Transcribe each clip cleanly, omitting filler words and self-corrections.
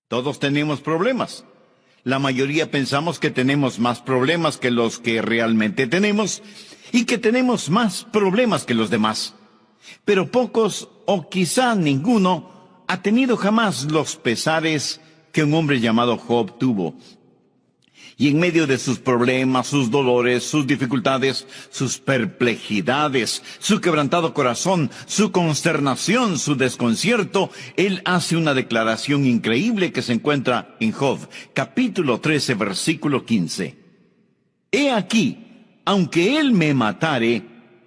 Todos tenemos problemas. La mayoría pensamos que tenemos más problemas que los que realmente tenemos y que tenemos más problemas que los demás. Pero pocos, o quizá ninguno, ha tenido jamás los pesares que un hombre llamado Job tuvo. Y en medio de sus problemas, sus dolores, sus dificultades, sus perplejidades, su quebrantado corazón, su consternación, su desconcierto, él hace una declaración increíble que se encuentra en Job, capítulo 13, versículo 15. He aquí, aunque él me matare,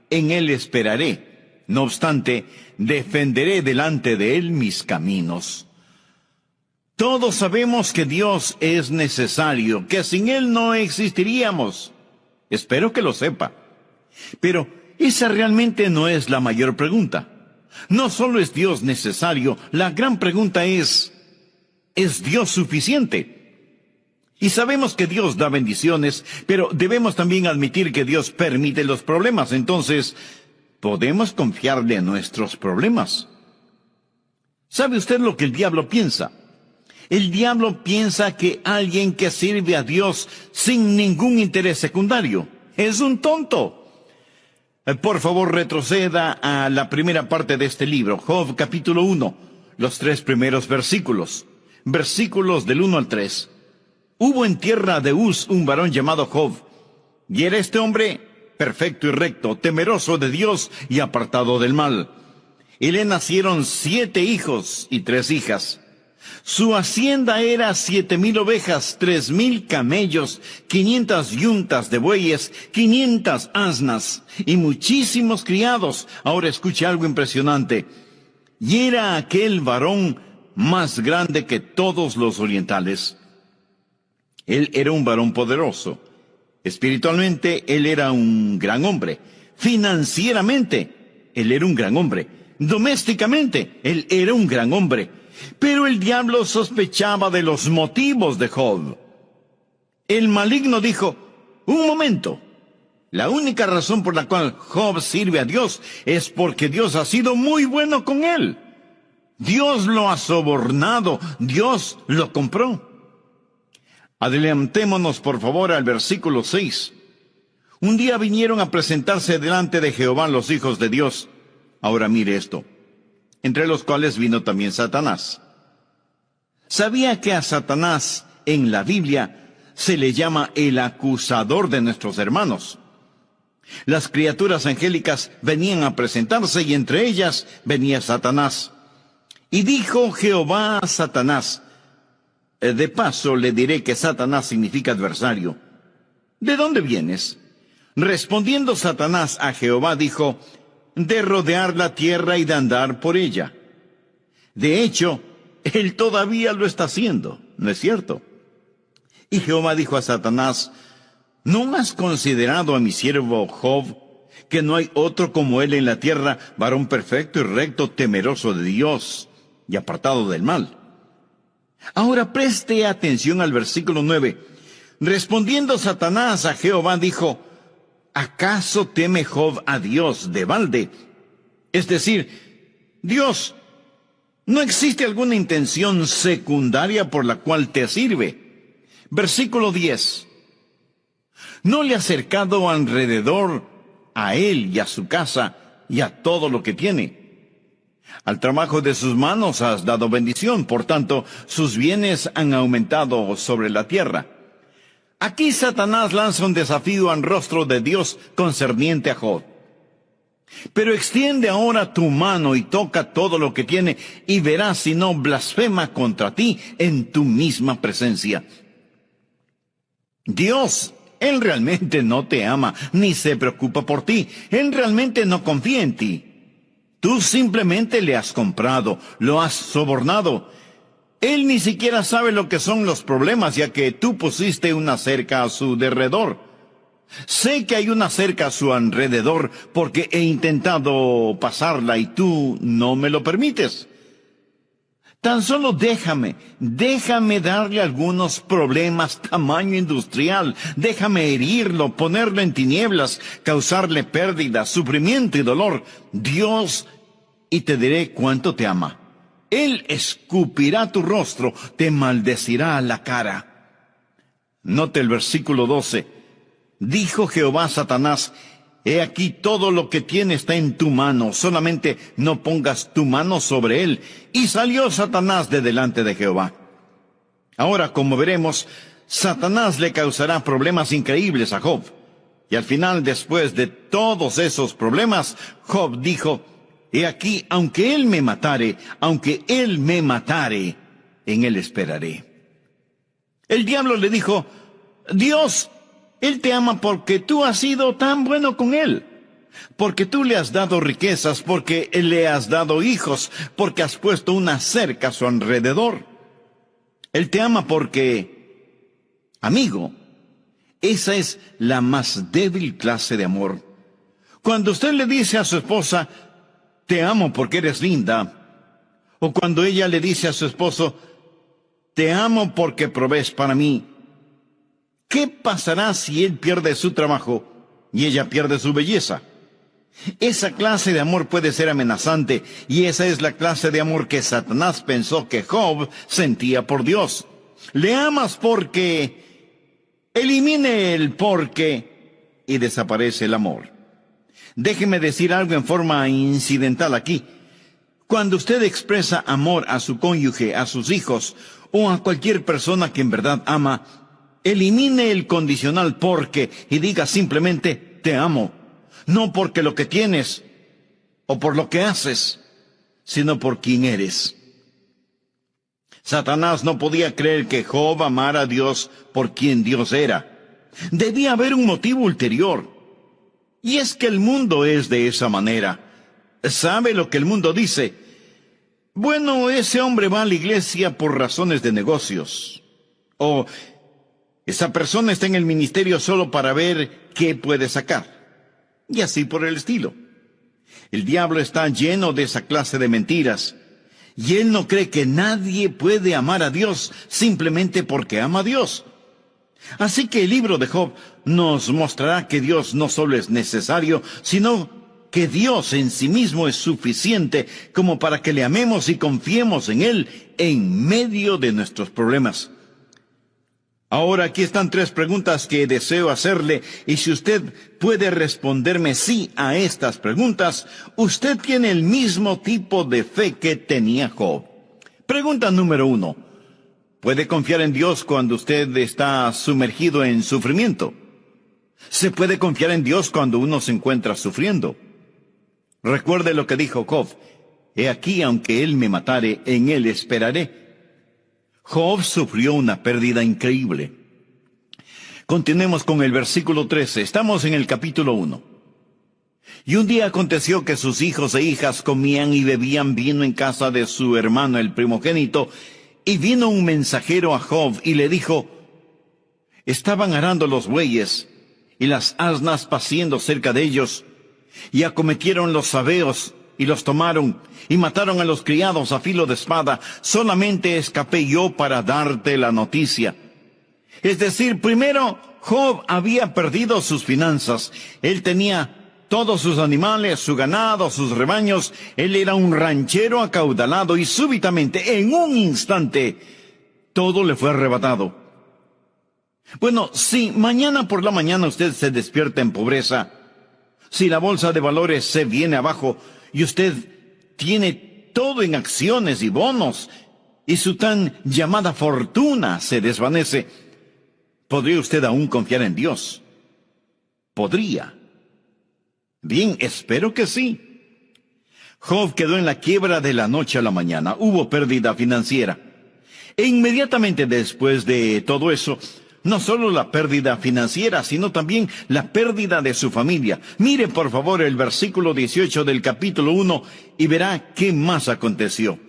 en él esperaré. No obstante, defenderé delante de él mis caminos. Todos sabemos que Dios es necesario, que sin Él no existiríamos. Espero que lo sepa. Pero esa realmente no es la mayor pregunta. No solo es Dios necesario, la gran pregunta ¿es Dios suficiente? Y sabemos que Dios da bendiciones, pero debemos también admitir que Dios permite los problemas. Entonces, ¿podemos confiarle en nuestros problemas? ¿Sabe usted lo que el diablo piensa? El diablo piensa que alguien que sirve a Dios sin ningún interés secundario es un tonto. Por favor, retroceda a la primera parte de este libro, Job capítulo 1, los 3 primeros versículos. Versículos del 1 al 3. Hubo en tierra de Uz un varón llamado Job, y era este hombre perfecto y recto, temeroso de Dios y apartado del mal. Y le nacieron 7 hijos y 3 hijas. Su hacienda era 7,000 ovejas, 3,000 camellos, 500 yuntas de bueyes, 500 asnas y muchísimos criados. Ahora escuche algo impresionante. Y era aquel varón más grande que todos los orientales. Él era un varón poderoso. Espiritualmente, él era un gran hombre. Financieramente, él era un gran hombre. Domésticamente, él era un gran hombre. Pero el diablo sospechaba de los motivos de Job. El maligno dijo, un momento, la única razón por la cual Job sirve a Dios es porque Dios ha sido muy bueno con él. Dios lo ha sobornado, Dios lo compró. Adelantémonos por favor al versículo 6. Un día vinieron a presentarse delante de Jehová los hijos de Dios. Ahora mire esto. Entre los cuales vino también Satanás. ¿Sabía que a Satanás en la Biblia se le llama el acusador de nuestros hermanos? Las criaturas angélicas venían a presentarse y entre ellas venía Satanás. Y dijo Jehová a Satanás, de paso le diré que Satanás significa adversario. ¿De dónde vienes? Respondiendo Satanás a Jehová dijo, de rodear la tierra y de andar por ella. De hecho, él todavía lo está haciendo, ¿no es cierto? Y Jehová dijo a Satanás, ¿no has considerado a mi siervo Job, que no hay otro como él en la tierra, varón perfecto y recto, temeroso de Dios y apartado del mal? Ahora preste atención al versículo 9. Respondiendo Satanás a Jehová dijo, ¿acaso teme Job a Dios de balde? Es decir, Dios, ¿no existe alguna intención secundaria por la cual te sirve? Versículo 10. ¿No le has acercado alrededor a él y a su casa y a todo lo que tiene? Al trabajo de sus manos has dado bendición, por tanto, sus bienes han aumentado sobre la tierra. Aquí Satanás lanza un desafío al rostro de Dios concerniente a Job. Pero extiende ahora tu mano y toca todo lo que tiene, y verás si no blasfema contra ti en tu misma presencia. Dios, Él realmente no te ama, ni se preocupa por ti. Él realmente no confía en ti. Tú simplemente le has comprado, lo has sobornado. Él ni siquiera sabe lo que son los problemas, ya que tú pusiste una cerca a su derredor. Sé que hay una cerca a su alrededor porque he intentado pasarla y tú no me lo permites. Tan solo déjame darle algunos problemas tamaño industrial. Déjame herirlo, ponerlo en tinieblas, causarle pérdida, sufrimiento y dolor. Dios, y te diré cuánto te ama. Él escupirá tu rostro, te maldecirá a la cara. Note el versículo 12. Dijo Jehová a Satanás: he aquí todo lo que tiene está en tu mano, solamente no pongas tu mano sobre él. Y salió Satanás de delante de Jehová. Ahora, como veremos, Satanás le causará problemas increíbles a Job. Y al final, después de todos esos problemas, Job dijo: he aquí, aunque él me matare, en él esperaré. El diablo le dijo: Dios, él te ama porque tú has sido tan bueno con él, porque tú le has dado riquezas, porque le has dado hijos, porque has puesto una cerca a su alrededor. Él te ama porque, amigo, esa es la más débil clase de amor. Cuando usted le dice a su esposa: te amo porque eres linda, o cuando ella le dice a su esposo: te amo porque provees para mí, ¿qué pasará si él pierde su trabajo y ella pierde su belleza? Esa clase de amor puede ser amenazante, y esa es la clase de amor que Satanás pensó que Job sentía por Dios. Le amas porque... elimine el porque y desaparece el amor. Déjeme decir algo en forma incidental aquí. Cuando usted expresa amor a su cónyuge, a sus hijos o a cualquier persona que en verdad ama, elimine el condicional porque y diga simplemente: te amo. No porque lo que tienes o por lo que haces, sino por quien eres. Satanás no podía creer que Job amara a Dios por quien Dios era. Debía haber un motivo ulterior. Y es que el mundo es de esa manera. ¿Sabe lo que el mundo dice? Bueno, ese hombre va a la iglesia por razones de negocios. O esa persona está en el ministerio solo para ver qué puede sacar. Y así por el estilo. El diablo está lleno de esa clase de mentiras. Y él no cree que nadie puede amar a Dios simplemente porque ama a Dios. Así que el libro de Job nos mostrará que Dios no solo es necesario, sino que Dios en sí mismo es suficiente como para que le amemos y confiemos en Él en medio de nuestros problemas. Ahora aquí están 3 preguntas que deseo hacerle, y si usted puede responderme sí a estas preguntas, usted tiene el mismo tipo de fe que tenía Job. Pregunta número 1. ¿Puede confiar en Dios cuando usted está sumergido en sufrimiento? ¿Se puede confiar en Dios cuando uno se encuentra sufriendo? Recuerde lo que dijo Job: he aquí, aunque él me matare, en él esperaré. Job sufrió una pérdida increíble. Continuemos con el versículo 13. Estamos en el capítulo 1. Y un día aconteció que sus hijos e hijas comían y bebían vino en casa de su hermano el primogénito, y vino un mensajero a Job y le dijo: estaban arando los bueyes y las asnas paciendo cerca de ellos, y acometieron los sabeos y los tomaron, y mataron a los criados a filo de espada. Solamente escapé yo para darte la noticia. Es decir, primero, Job había perdido sus finanzas. Él tenía todos sus animales, su ganado, sus rebaños. Él era un ranchero acaudalado, y súbitamente, en un instante, todo le fue arrebatado. Bueno, si mañana por la mañana usted se despierta en pobreza, si la bolsa de valores se viene abajo y usted tiene todo en acciones y bonos, y su tan llamada fortuna se desvanece, ¿podría usted aún confiar en Dios? ¿Podría? Bien, espero que sí. Job quedó en la quiebra de la noche a la mañana. Hubo pérdida financiera. E inmediatamente después de todo eso, no solo la pérdida financiera, sino también la pérdida de su familia. Mire por favor el versículo 18 del capítulo 1 y verá qué más aconteció.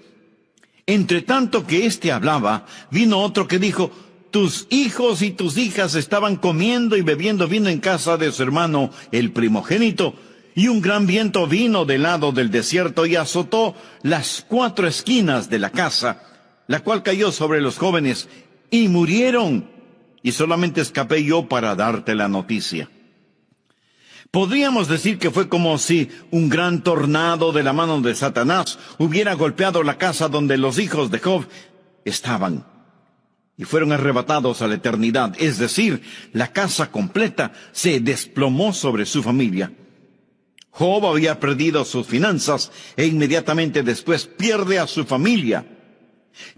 Entre tanto que éste hablaba, vino otro que dijo: tus hijos y tus hijas estaban comiendo y bebiendo vino en casa de su hermano el primogénito, y un gran viento vino del lado del desierto y azotó las 4 esquinas de la casa, la cual cayó sobre los jóvenes y murieron. Y solamente escapé yo para darte la noticia. Podríamos decir que fue como si un gran tornado de la mano de Satanás hubiera golpeado la casa donde los hijos de Job estaban y fueron arrebatados a la eternidad. Es decir, la casa completa se desplomó sobre su familia. Job había perdido sus finanzas e inmediatamente después pierde a su familia.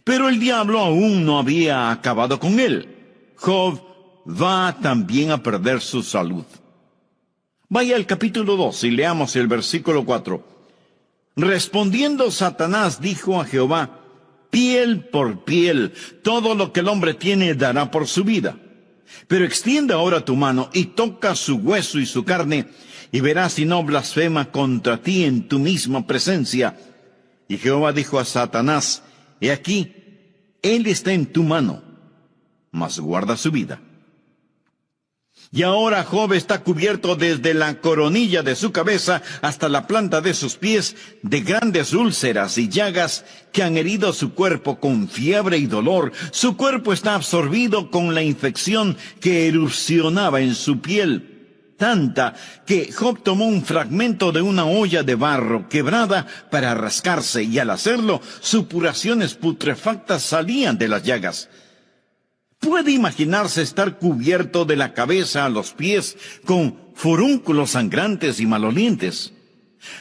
Pero el diablo aún no había acabado con él. Job va también a perder su salud. Vaya al capítulo 2 y leamos el versículo 4. Respondiendo Satanás dijo a Jehová: piel por piel, todo lo que el hombre tiene dará por su vida. Pero extiende ahora tu mano y toca su hueso y su carne, y verás si no blasfema contra ti en tu misma presencia. Y Jehová dijo a Satanás: he aquí, él está en tu mano, mas guarda su vida. Y ahora Job está cubierto desde la coronilla de su cabeza hasta la planta de sus pies de grandes úlceras y llagas que han herido su cuerpo con fiebre y dolor. Su cuerpo está absorbido con la infección que erupcionaba en su piel, tanta que Job tomó un fragmento de una olla de barro quebrada para rascarse, y al hacerlo, supuraciones putrefactas salían de las llagas. ¿Puede imaginarse estar cubierto de la cabeza a los pies con furúnculos sangrantes y malolientes?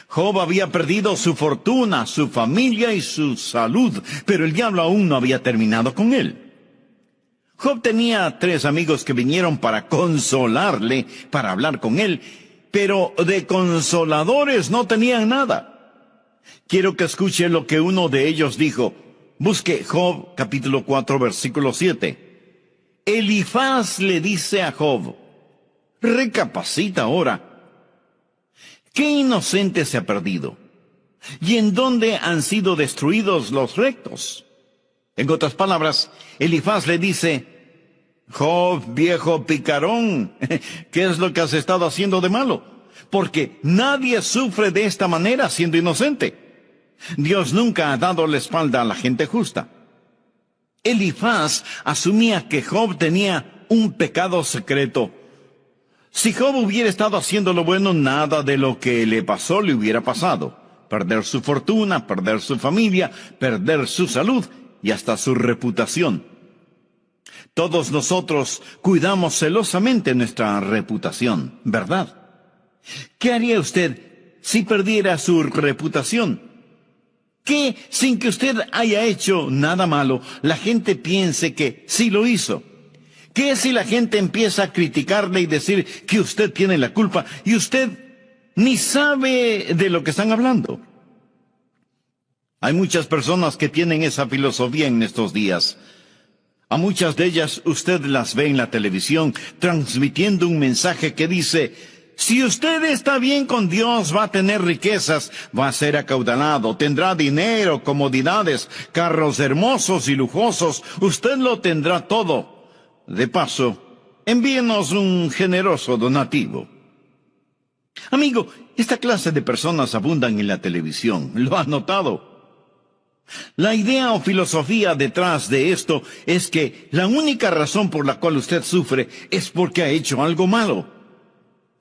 Job había perdido su fortuna, su familia y su salud, pero el diablo aún no había terminado con él. Job tenía 3 amigos que vinieron para consolarle, para hablar con él, pero de consoladores no tenían nada. Quiero que escuche lo que uno de ellos dijo. Busque Job capítulo 4 versículo 7. Elifaz le dice a Job: recapacita ahora. ¿Qué inocente se ha perdido? ¿Y en dónde han sido destruidos los rectos? En otras palabras, Elifaz le dice: Job, viejo picarón, ¿qué es lo que has estado haciendo de malo? Porque nadie sufre de esta manera siendo inocente. Dios nunca ha dado la espalda a la gente justa. Elifaz asumía que Job tenía un pecado secreto. Si Job hubiera estado haciendo lo bueno, nada de lo que le pasó le hubiera pasado. Perder su fortuna, perder su familia, perder su salud y hasta su reputación. Todos nosotros cuidamos celosamente nuestra reputación, ¿verdad? ¿Qué haría usted si perdiera su reputación? ¿Qué, sin que usted haya hecho nada malo, la gente piense que sí lo hizo? ¿Qué si la gente empieza a criticarle y decir que usted tiene la culpa y usted ni sabe de lo que están hablando? Hay muchas personas que tienen esa filosofía en estos días. A muchas de ellas usted las ve en la televisión transmitiendo un mensaje que dice: si usted está bien con Dios, va a tener riquezas, va a ser acaudalado, tendrá dinero, comodidades, carros hermosos y lujosos, usted lo tendrá todo. De paso, envíenos un generoso donativo. Amigo, esta clase de personas abundan en la televisión, ¿lo has notado? La idea o filosofía detrás de esto es que la única razón por la cual usted sufre es porque ha hecho algo malo.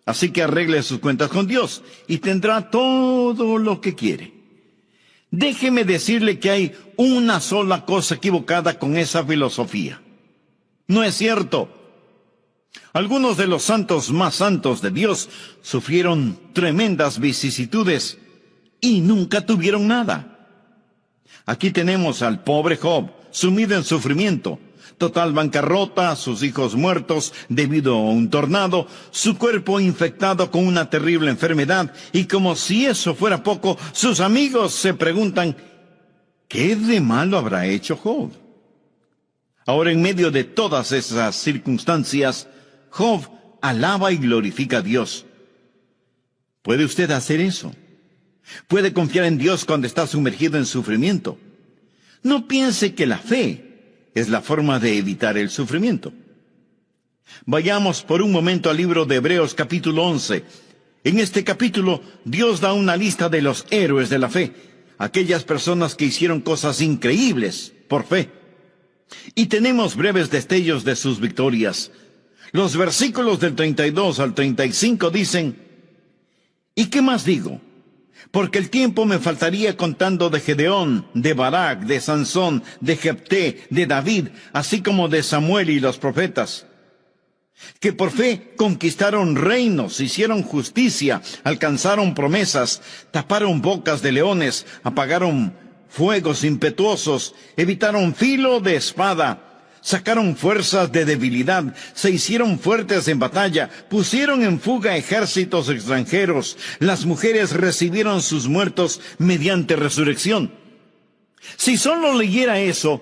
Así que arregle sus cuentas con Dios y tendrá todo lo que quiere. Déjeme decirle que hay una sola cosa equivocada con esa filosofía. No es cierto. Algunos de los santos más santos de Dios sufrieron tremendas vicisitudes y nunca tuvieron nada. Aquí tenemos al pobre Job, sumido en sufrimiento, total bancarrota, sus hijos muertos debido a un tornado, su cuerpo infectado con una terrible enfermedad, y como si eso fuera poco, sus amigos se preguntan: ¿qué de malo habrá hecho Job? Ahora, en medio de todas esas circunstancias, Job alaba y glorifica a Dios. ¿Puede usted hacer eso? ¿Puede confiar en Dios cuando está sumergido en sufrimiento? No piense que la fe es la forma de evitar el sufrimiento. Vayamos por un momento al libro de Hebreos capítulo 11. En este capítulo, Dios da una lista de los héroes de la fe, aquellas personas que hicieron cosas increíbles por fe. Y tenemos breves destellos de sus victorias. Los versículos del 32 al 35 dicen: ¿Y qué más digo? Porque el tiempo me faltaría contando de Gedeón, de Barak, de Sansón, de Jefté, de David, así como de Samuel y los profetas, que por fe conquistaron reinos, hicieron justicia, alcanzaron promesas, taparon bocas de leones, apagaron fuegos impetuosos, evitaron filo de espada, sacaron fuerzas de debilidad, se hicieron fuertes en batalla, pusieron en fuga ejércitos extranjeros, las mujeres recibieron sus muertos mediante resurrección. Si solo leyera eso,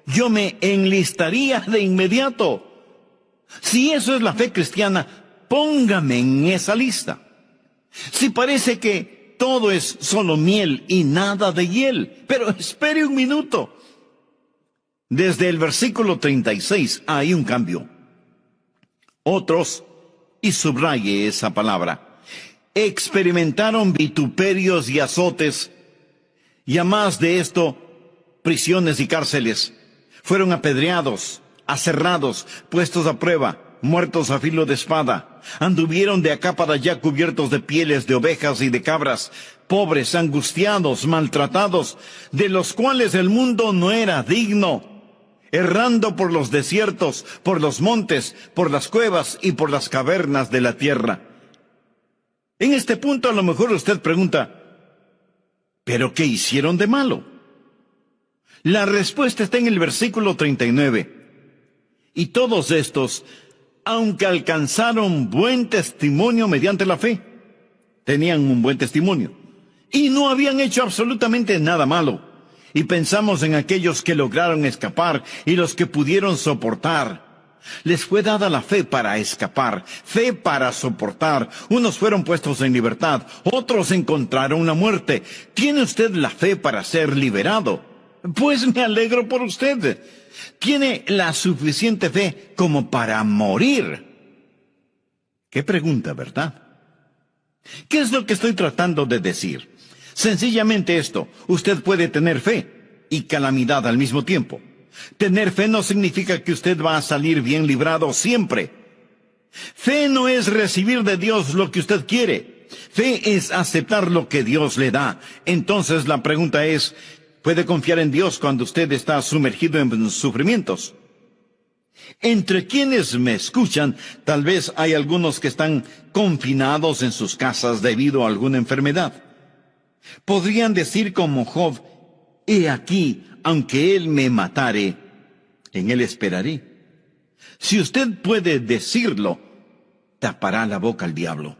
yo me enlistaría de inmediato. Si eso es la fe cristiana, póngame en esa lista. Si parece que todo es solo miel y nada de hiel, pero espere un minuto. Desde el versículo 36 hay un cambio. Otros, y subraye esa palabra, experimentaron vituperios y azotes, y a más de esto, prisiones y cárceles. Fueron apedreados, aserrados, puestos a prueba, muertos a filo de espada. Anduvieron de acá para allá cubiertos de pieles de ovejas y de cabras, pobres, angustiados, maltratados, de los cuales el mundo no era digno, errando por los desiertos, por los montes, por las cuevas y por las cavernas de la tierra. En este punto a lo mejor usted pregunta, ¿pero qué hicieron de malo? La respuesta está en el versículo 39. Y todos estos, aunque alcanzaron buen testimonio mediante la fe, tenían un buen testimonio, y no habían hecho absolutamente nada malo. Y pensamos en aquellos que lograron escapar y los que pudieron soportar. Les fue dada la fe para escapar, fe para soportar. Unos fueron puestos en libertad, otros encontraron la muerte. ¿Tiene usted la fe para ser liberado? Pues me alegro por usted. Tiene la suficiente fe como para morir. Qué pregunta, ¿verdad? ¿Qué es lo que estoy tratando de decir? Sencillamente esto: usted puede tener fe y calamidad al mismo tiempo. Tener fe no significa que usted va a salir bien librado siempre. Fe no es recibir de Dios lo que usted quiere. Fe es aceptar lo que Dios le da. Entonces la pregunta es, ¿puede confiar en Dios cuando usted está sumergido en sufrimientos? Entre quienes me escuchan, tal vez hay algunos que están confinados en sus casas debido a alguna enfermedad. Podrían decir como Job, he aquí, aunque él me matare, en él esperaré. Si usted puede decirlo, tapará la boca al diablo.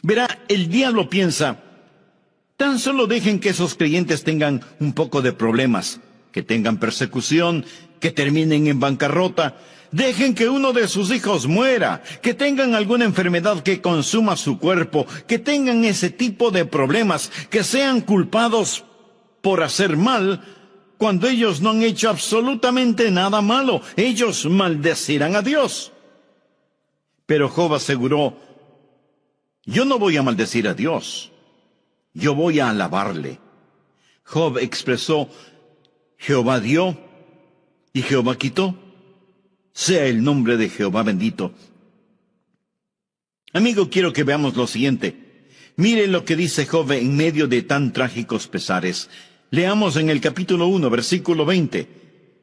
Verá, el diablo piensa, tan solo dejen que esos creyentes tengan un poco de problemas, que tengan persecución, que terminen en bancarrota. Dejen que uno de sus hijos muera, que tengan alguna enfermedad que consuma su cuerpo, que tengan ese tipo de problemas, que sean culpados por hacer mal, cuando ellos no han hecho absolutamente nada malo. Ellos maldecirán a Dios. Pero Job aseguró, yo no voy a maldecir a Dios, yo voy a alabarle. Job expresó, Jehová dio y Jehová quitó. Sea el nombre de Jehová bendito. Amigo, quiero que veamos lo siguiente. Miren lo que dice Job en medio de tan trágicos pesares. Leamos en el capítulo 1, versículo 20.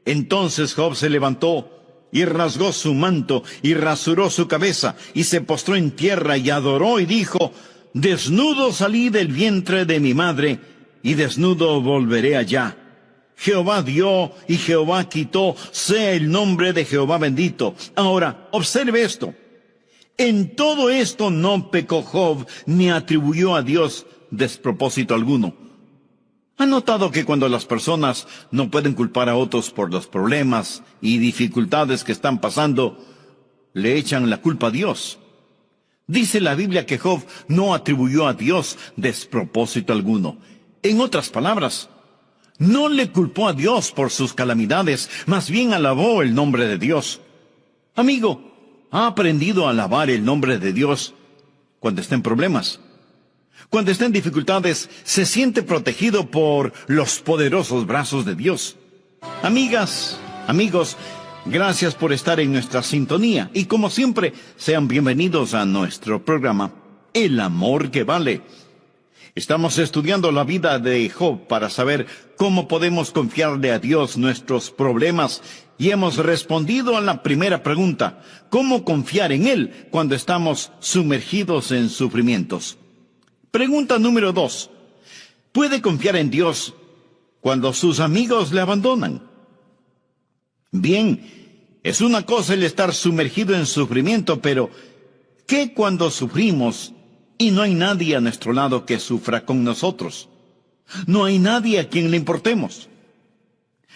Entonces Job se levantó y rasgó su manto y rasuró su cabeza y se postró en tierra y adoró y dijo, desnudo salí del vientre de mi madre y desnudo volveré allá. Jehová dio y Jehová quitó, sea el nombre de Jehová bendito. Ahora, observe esto. En todo esto no pecó Job, ni atribuyó a Dios despropósito alguno. ¿Ha notado que cuando las personas no pueden culpar a otros por los problemas y dificultades que están pasando, le echan la culpa a Dios? Dice la Biblia que Job no atribuyó a Dios despropósito alguno. En otras palabras, no le culpó a Dios por sus calamidades, más bien alabó el nombre de Dios. Amigo, ¿ha aprendido a alabar el nombre de Dios cuando está en problemas? Cuando está en dificultades, se siente protegido por los poderosos brazos de Dios. Amigas, amigos, gracias por estar en nuestra sintonía y como siempre, sean bienvenidos a nuestro programa. el amor que vale. Estamos estudiando la vida de Job para saber cómo podemos confiarle a Dios nuestros problemas y hemos respondido a la primera pregunta: ¿cómo confiar en Él cuando estamos sumergidos en sufrimientos? Pregunta número 2. ¿Puede confiar en Dios cuando sus amigos le abandonan? Bien, es una cosa el estar sumergido en sufrimiento, pero ¿qué cuando sufrimos y no hay nadie a nuestro lado que sufra con nosotros? No hay nadie a quien le importemos.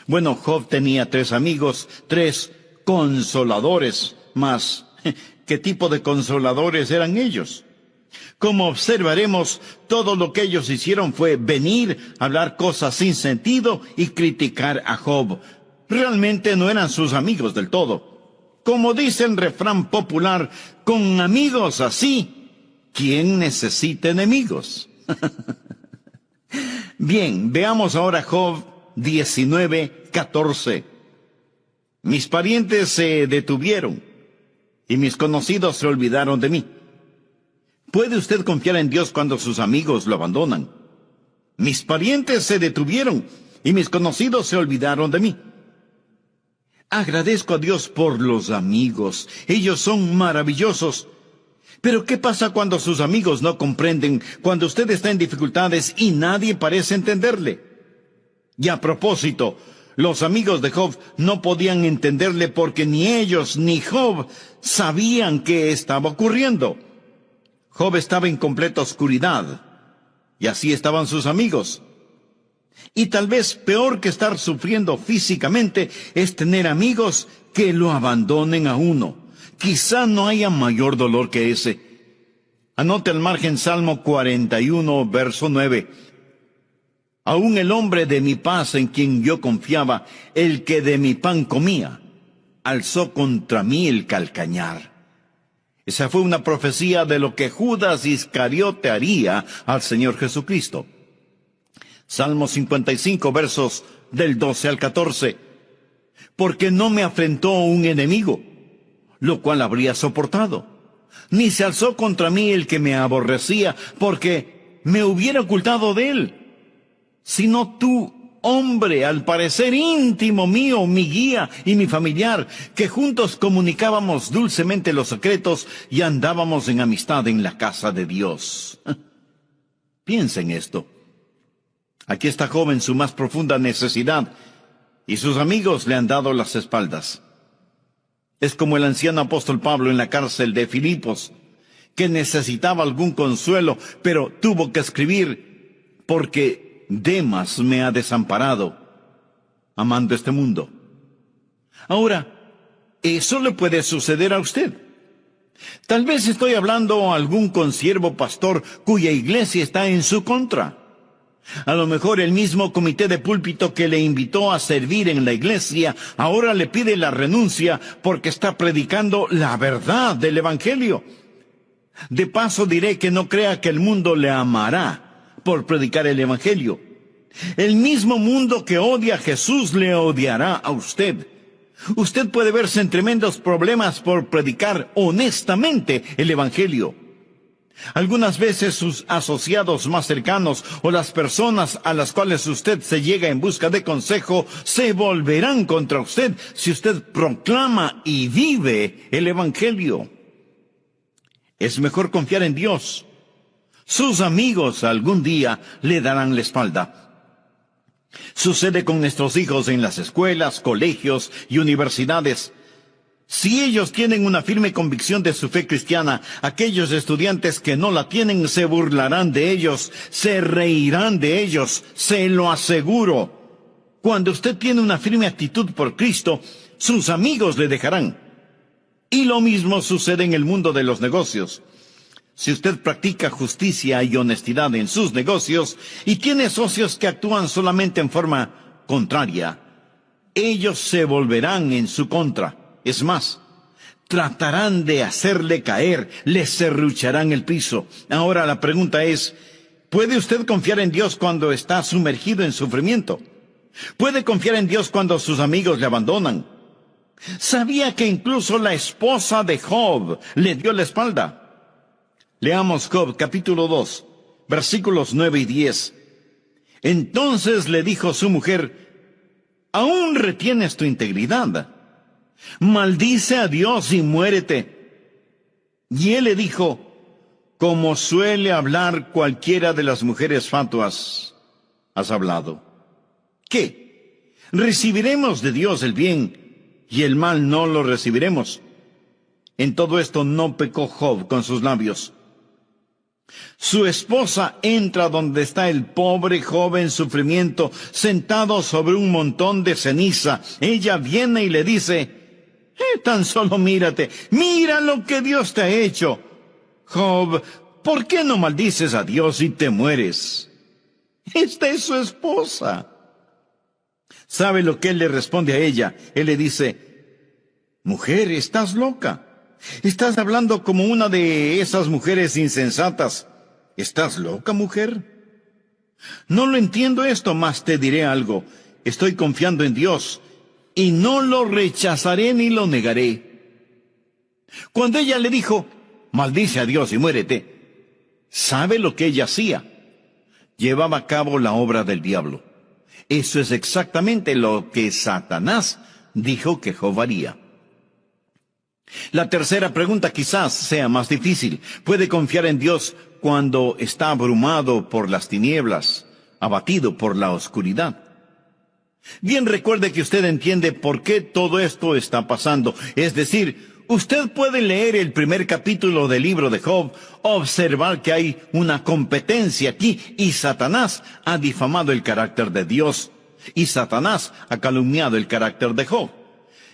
Bueno, Job tenía 3 amigos, 3 consoladores, mas ¿qué tipo de consoladores eran ellos? Como observaremos, todo lo que ellos hicieron fue venir, hablar cosas sin sentido y criticar a Job. Realmente no eran sus amigos del todo. Como dice el refrán popular, con amigos así, ¿quién necesita enemigos? Bien, veamos ahora Job 19:14. Mis parientes se detuvieron y mis conocidos se olvidaron de mí. ¿Puede usted confiar en Dios cuando sus amigos lo abandonan? Mis parientes se detuvieron y mis conocidos se olvidaron de mí. Agradezco a Dios por los amigos. Ellos son maravillosos. Pero ¿qué pasa cuando sus amigos no comprenden, cuando usted está en dificultades y nadie parece entenderle? Y a propósito, los amigos de Job no podían entenderle porque ni ellos ni Job sabían qué estaba ocurriendo. Job estaba en completa oscuridad, y así estaban sus amigos. Y tal vez peor que estar sufriendo físicamente es tener amigos que lo abandonen a uno. Quizá no haya mayor dolor que ese. Anote al margen Salmo 41, verso 9. Aún el hombre de mi paz en quien yo confiaba, el que de mi pan comía, alzó contra mí el calcañar. Esa fue una profecía de lo que Judas Iscariote haría al Señor Jesucristo. Salmo 55, versos del 12 al 14. Porque no me afrentó un enemigo, lo cual habría soportado. Ni se alzó contra mí el que me aborrecía, porque me hubiera ocultado de él. Sino tú, hombre, al parecer íntimo mío, mi guía y mi familiar, que juntos comunicábamos dulcemente los secretos y andábamos en amistad en la casa de Dios. Piensa en esto. Aquí está Job en su más profunda necesidad, y sus amigos le han dado las espaldas. Es como el anciano apóstol Pablo en la cárcel de Filipos, que necesitaba algún consuelo, pero tuvo que escribir, porque Demas me ha desamparado, amando este mundo. Ahora, eso le puede suceder a usted. Tal vez estoy hablando a algún consiervo pastor cuya iglesia está en su contra. A lo mejor el mismo comité de púlpito que le invitó a servir en la iglesia ahora le pide la renuncia porque está predicando la verdad del Evangelio. De paso diré que no crea que el mundo le amará por predicar el Evangelio. El mismo mundo que odia a Jesús le odiará a usted. Usted puede verse en tremendos problemas por predicar honestamente el Evangelio. Algunas veces sus asociados más cercanos o las personas a las cuales usted se llega en busca de consejo se volverán contra usted si usted proclama y vive el Evangelio. Es mejor confiar en Dios. Sus amigos algún día le darán la espalda. Sucede con nuestros hijos en las escuelas, colegios y universidades. Si ellos tienen una firme convicción de su fe cristiana, aquellos estudiantes que no la tienen se burlarán de ellos, se reirán de ellos, se lo aseguro. Cuando usted tiene una firme actitud por Cristo, sus amigos le dejarán. Y lo mismo sucede en el mundo de los negocios. Si usted practica justicia y honestidad en sus negocios y tiene socios que actúan solamente en forma contraria, ellos se volverán en su contra. Es más, tratarán de hacerle caer, le serrucharán el piso. Ahora la pregunta es, ¿puede usted confiar en Dios cuando está sumergido en sufrimiento? ¿Puede confiar en Dios cuando sus amigos le abandonan? ¿Sabía que incluso la esposa de Job le dio la espalda? Leamos Job capítulo 2, versículos 9 y 10. Entonces le dijo su mujer: ¿aún retienes tu integridad? Maldice a Dios y muérete. Y él le dijo: como suele hablar cualquiera de las mujeres fatuas, has hablado. ¿Qué? ¿Recibiremos de Dios el bien y el mal no lo recibiremos? En todo esto no pecó Job con sus labios. Su esposa entra donde está el pobre Job en sufrimiento, sentado sobre un montón de ceniza. Ella viene y le dice: tan solo mírate, mira lo que Dios te ha hecho. Job, ¿por qué no maldices a Dios y te mueres? Esta es su esposa. ¿Sabe lo que él le responde a ella? Él le dice: mujer, estás loca. Estás hablando como una de esas mujeres insensatas. ¿Estás loca, mujer? No lo entiendo esto, mas te diré algo. Estoy confiando en Dios y no lo rechazaré ni lo negaré. Cuando ella le dijo: maldice a Dios y muérete, ¿sabe lo que ella hacía? Llevaba a cabo la obra del diablo. Eso es exactamente lo que Satanás dijo que Job haría. La tercera pregunta quizás sea más difícil. ¿Puede confiar en Dios cuando está abrumado por las tinieblas, abatido por la oscuridad? Bien, recuerde que usted entiende por qué todo esto está pasando. Es decir, usted puede leer el primer capítulo del libro de Job, observar que hay una competencia aquí, y Satanás ha difamado el carácter de Dios, y Satanás ha calumniado el carácter de Job.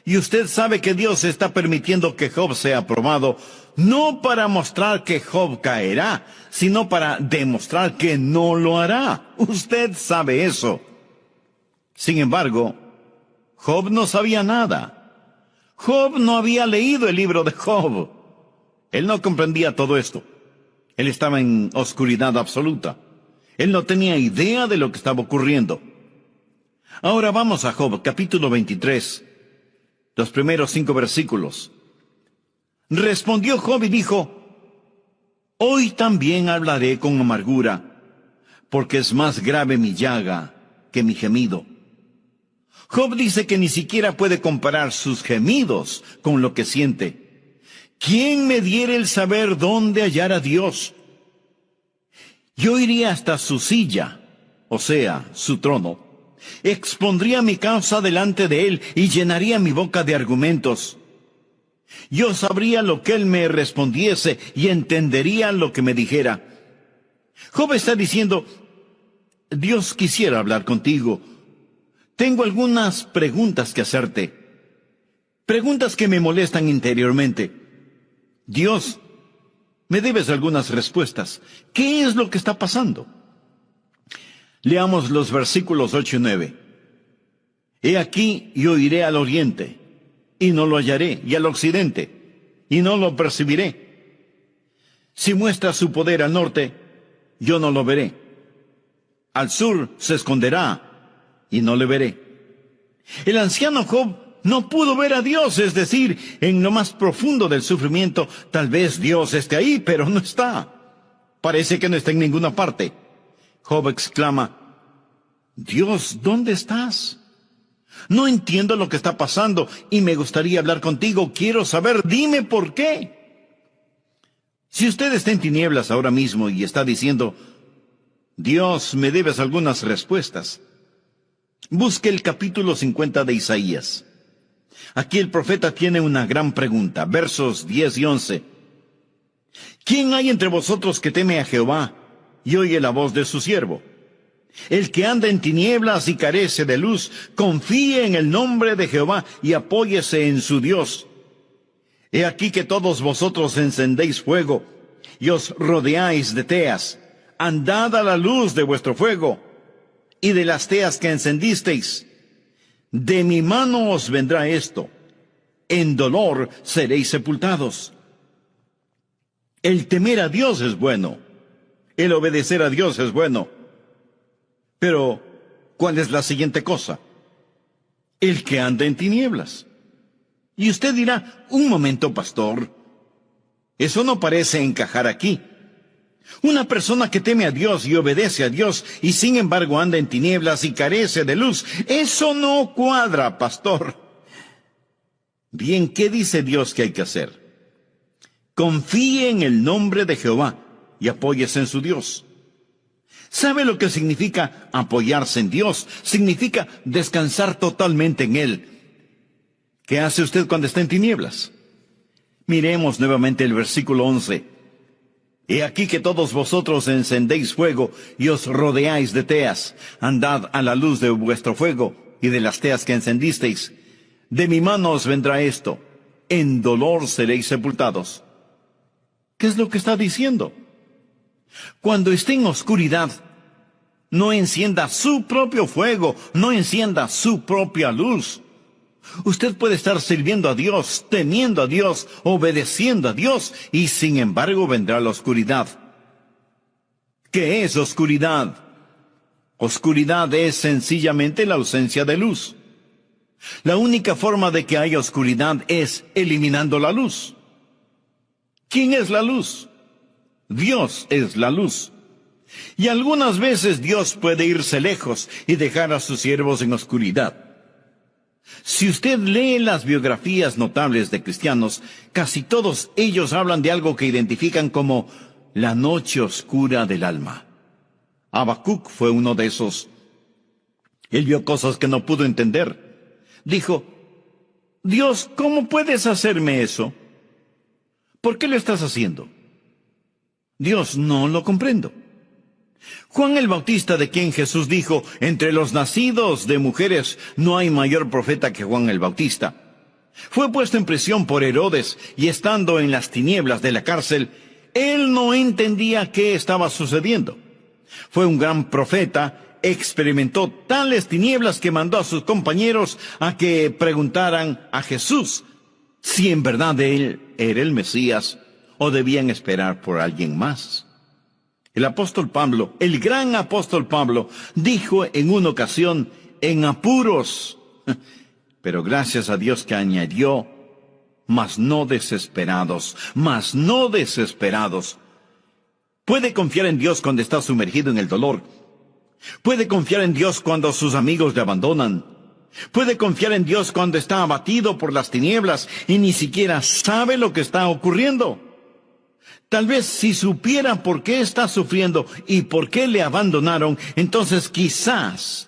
Y usted sabe que Dios está permitiendo que Job sea probado, no para mostrar que Job caerá, sino para demostrar que no lo hará. Usted sabe eso. Sin embargo, Job no sabía nada. Job no había leído el libro de Job. Él no comprendía todo esto. Él estaba en oscuridad absoluta. Él no tenía idea de lo que estaba ocurriendo. Ahora vamos a Job, capítulo 23. Los primeros 5 versículos. Respondió Job y dijo: hoy también hablaré con amargura, porque es más grave mi llaga que mi gemido. Job dice que ni siquiera puede comparar sus gemidos con lo que siente. ¿Quién me diera el saber dónde hallar a Dios? Yo iría hasta su silla, o sea, su trono. Expondría mi causa delante de él y llenaría mi boca de argumentos. Yo sabría lo que él me respondiese y entendería lo que me dijera. Job está diciendo: Dios quisiera hablar contigo. Tengo algunas preguntas que hacerte. Preguntas que me molestan interiormente. Dios, me debes algunas respuestas. ¿Qué es lo que está pasando? Leamos los versículos 8 y 9. He aquí yo iré al oriente, y no lo hallaré, y al occidente, y no lo percibiré. Si muestra su poder al norte, yo no lo veré. Al sur se esconderá, y no le veré. El anciano Job no pudo ver a Dios, es decir, en lo más profundo del sufrimiento, tal vez Dios esté ahí, pero no está. Parece que no está en ninguna parte. Job exclama: Dios, ¿dónde estás? No entiendo lo que está pasando y me gustaría hablar contigo. Quiero saber, dime por qué. Si usted está en tinieblas ahora mismo y está diciendo: Dios, me debes algunas respuestas, busque el capítulo 50 de Isaías. Aquí el profeta tiene una gran pregunta, versos 10 y 11. ¿Quién hay entre vosotros que teme a Jehová y oye la voz de su siervo? El que anda en tinieblas y carece de luz, confíe en el nombre de Jehová y apóyese en su Dios. He aquí que todos vosotros encendéis fuego y os rodeáis de teas. Andad a la luz de vuestro fuego y de las teas que encendisteis. De mi mano os vendrá esto. En dolor seréis sepultados. El temer a Dios es bueno. El obedecer a Dios es bueno. Pero, ¿cuál es la siguiente cosa? El que anda en tinieblas. Y usted dirá: un momento, pastor, eso no parece encajar aquí. Una persona que teme a Dios y obedece a Dios y sin embargo anda en tinieblas y carece de luz. Eso no cuadra, pastor. Bien, ¿qué dice Dios que hay que hacer? Confíe en el nombre de Jehová y apóyese en su Dios. ¿Sabe lo que significa apoyarse en Dios? Significa descansar totalmente en Él. ¿Qué hace usted cuando está en tinieblas? Miremos nuevamente el versículo 11. He aquí que todos vosotros encendéis fuego y os rodeáis de teas. Andad a la luz de vuestro fuego y de las teas que encendisteis. De mi mano os vendrá esto. En dolor seréis sepultados. ¿Qué es lo que está diciendo? Cuando esté en oscuridad, no encienda su propio fuego, no encienda su propia luz. Usted puede estar sirviendo a Dios, temiendo a Dios, obedeciendo a Dios, y sin embargo vendrá la oscuridad. ¿Qué es oscuridad? Oscuridad es sencillamente la ausencia de luz. La única forma de que haya oscuridad es eliminando la luz. ¿Quién es la luz? Dios es la luz. Y algunas veces Dios puede irse lejos y dejar a sus siervos en oscuridad. Si usted lee las biografías notables de cristianos, casi todos ellos hablan de algo que identifican como la noche oscura del alma. Habacuc fue uno de esos. Él vio cosas que no pudo entender. Dijo, Dios, ¿cómo puedes hacerme eso? ¿Por qué lo estás haciendo? Dios, no lo comprendo. Juan el Bautista, de quien Jesús dijo, entre los nacidos de mujeres no hay mayor profeta que Juan el Bautista, fue puesto en prisión por Herodes y estando en las tinieblas de la cárcel, él no entendía qué estaba sucediendo. Fue un gran profeta, experimentó tales tinieblas que mandó a sus compañeros a que preguntaran a Jesús si en verdad él era el Mesías o debían esperar por alguien más. El apóstol Pablo, el gran apóstol Pablo, dijo en una ocasión, en apuros, pero gracias a Dios que añadió, mas no desesperados, mas no desesperados. Puede confiar en Dios cuando está sumergido en el dolor. Puede confiar en Dios cuando sus amigos le abandonan. Puede confiar en Dios cuando está abatido por las tinieblas y ni siquiera sabe lo que está ocurriendo. Tal vez si supiera por qué está sufriendo y por qué le abandonaron, entonces quizás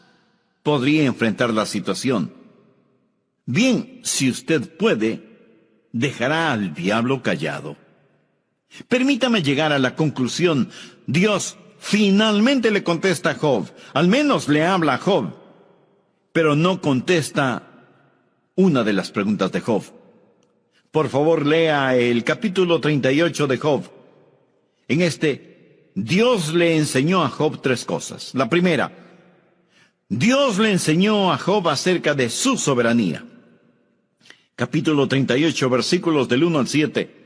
podría enfrentar la situación. Bien, si usted puede, dejará al diablo callado. Permítame llegar a la conclusión. Dios finalmente le contesta a Job, al menos le habla a Job, pero no contesta una de las preguntas de Job. Por favor, lea el capítulo 38 de Job. En Dios le enseñó a Job tres cosas. La primera, Dios le enseñó a Job acerca de su soberanía. Capítulo 38, versículos del 1 al 7.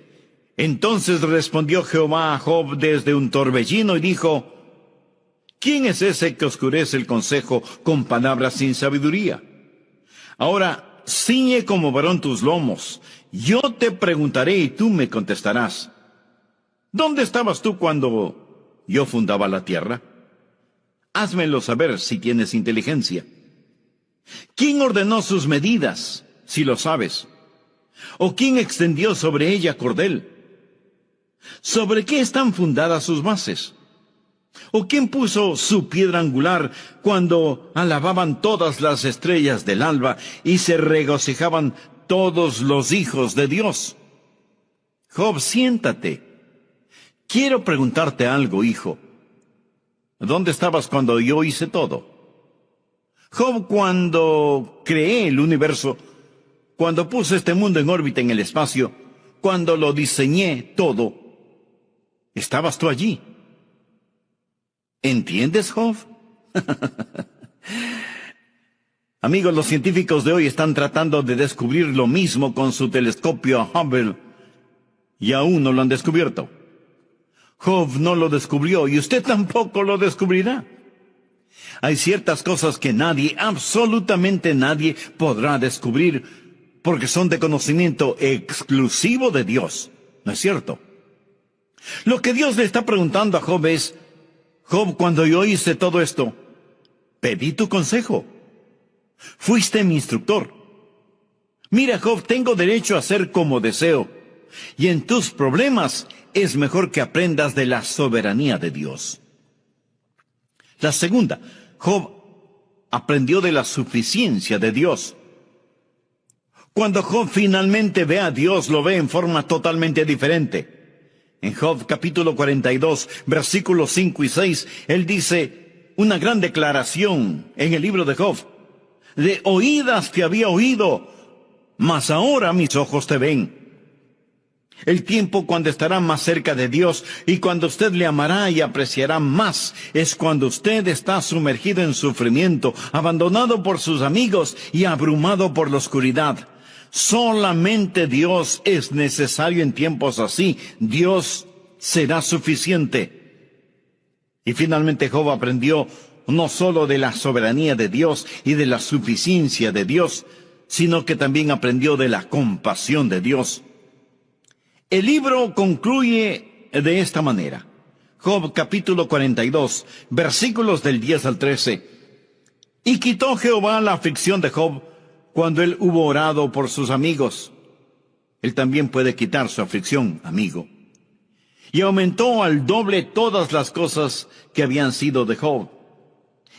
Entonces respondió Jehová a Job desde un torbellino y dijo, ¿quién es ese que oscurece el consejo con palabras sin sabiduría? Ahora, ciñe como varón tus lomos. Yo te preguntaré y tú me contestarás. ¿Dónde estabas tú cuando yo fundaba la tierra? Házmelo saber si tienes inteligencia. ¿Quién ordenó sus medidas, si lo sabes? ¿O quién extendió sobre ella cordel? ¿Sobre qué están fundadas sus bases? ¿O quién puso su piedra angular cuando alababan todas las estrellas del alba y se regocijaban todos los hijos de Dios? Job, siéntate. Quiero preguntarte algo, hijo. ¿Dónde estabas cuando yo hice todo? Job, cuando creé el universo, cuando puse este mundo en órbita en el espacio, cuando lo diseñé todo, ¿estabas tú allí? ¿Entiendes, Job? Amigos, los científicos de hoy están tratando de descubrir lo mismo con su telescopio Hubble y aún no lo han descubierto. Job no lo descubrió y usted tampoco lo descubrirá. Hay ciertas cosas que nadie, absolutamente nadie, podrá descubrir porque son de conocimiento exclusivo de Dios. ¿No es cierto? Lo que Dios le está preguntando a Job es: Job, cuando yo hice todo esto, pedí tu consejo. Fuiste mi instructor. Mira, Job, tengo derecho a hacer como deseo. Y en tus problemas es mejor que aprendas de la soberanía de Dios. La segunda, Job aprendió de la suficiencia de Dios. Cuando Job finalmente ve a Dios, lo ve en forma totalmente diferente. En Job capítulo 42, versículos 5 y 6, él dice una gran declaración en el libro de Job: de oídas te había oído, mas ahora mis ojos te ven. El tiempo cuando estará más cerca de Dios y cuando usted le amará y apreciará más es cuando usted está sumergido en sufrimiento, abandonado por sus amigos y abrumado por la oscuridad. Solamente Dios es necesario en tiempos así. Dios será suficiente. Y finalmente Job aprendió no solo de la soberanía de Dios y de la suficiencia de Dios, sino que también aprendió de la compasión de Dios. El libro concluye de esta manera. Job capítulo 42, versículos del 10 al 13. Y quitó Jehová la aflicción de Job cuando él hubo orado por sus amigos. Él también puede quitar su aflicción, amigo. Y aumentó al doble todas las cosas que habían sido de Job.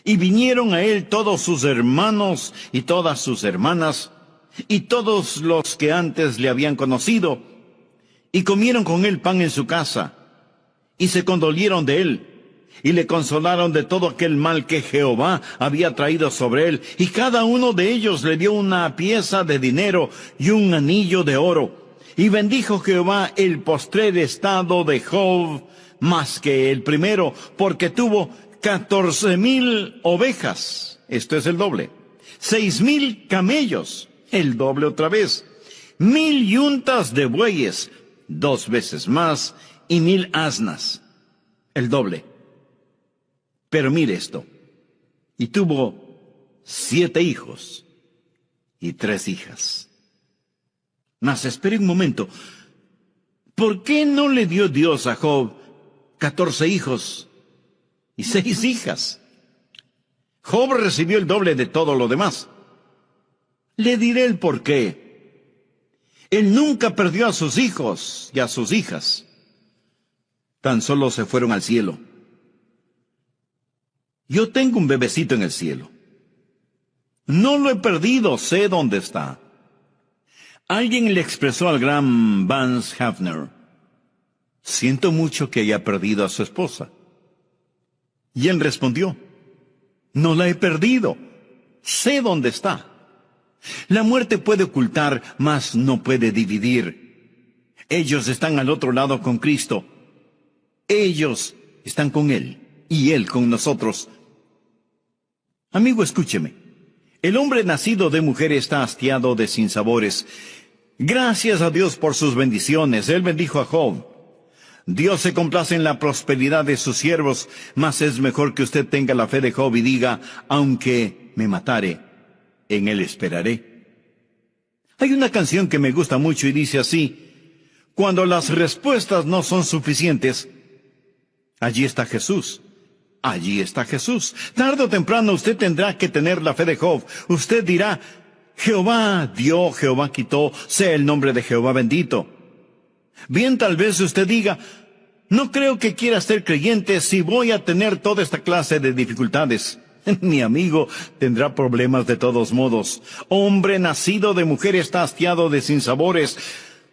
Y vinieron a él todos sus hermanos y todas sus hermanas, y todos los que antes le habían conocido, y comieron con él pan en su casa, y se condolieron de él, y le consolaron de todo aquel mal que Jehová había traído sobre él, y cada uno de ellos le dio una pieza de dinero y un anillo de oro. Y bendijo Jehová el postrer estado de Job más que el primero, porque tuvo 14,000 ovejas, esto es el doble, 6,000 camellos, el doble otra vez, 1,000 yuntas de bueyes, 2 veces más, y 1,000 asnas, el doble. Pero mire esto, y tuvo 7 hijos y 3 hijas. Mas espere un momento, ¿por qué no le dio Dios a Job 14 hijos y 6 hijas? Job recibió el doble de todo lo demás. Le diré el por qué. Él nunca perdió a sus hijos y a sus hijas. Tan solo se fueron al cielo. Yo tengo un bebecito en el cielo. No lo he perdido, sé dónde está. Alguien le expresó al gran Vance Havner: siento mucho que haya perdido a su esposa. Y él respondió: no la he perdido, sé dónde está. La muerte puede ocultar, mas no puede dividir. Ellos están al otro lado con Cristo. Ellos están con Él y Él con nosotros. Amigo, escúcheme. El hombre nacido de mujer está hastiado de sinsabores. Gracias a Dios por sus bendiciones. Él bendijo a Job. Dios se complace en la prosperidad de sus siervos, mas es mejor que usted tenga la fe de Job y diga: aunque me matare, en él esperaré. Hay una canción que me gusta mucho y dice así: cuando las respuestas no son suficientes, allí está Jesús. Allí está Jesús. Tarde o temprano usted tendrá que tener la fe de Job. Usted dirá: Jehová dio, Jehová quitó, sea el nombre de Jehová bendito. Bien, tal vez usted diga: no creo que quiera ser creyente si voy a tener toda esta clase de dificultades. Mi amigo, tendrá problemas de todos modos. Hombre nacido de mujer está hastiado de sinsabores.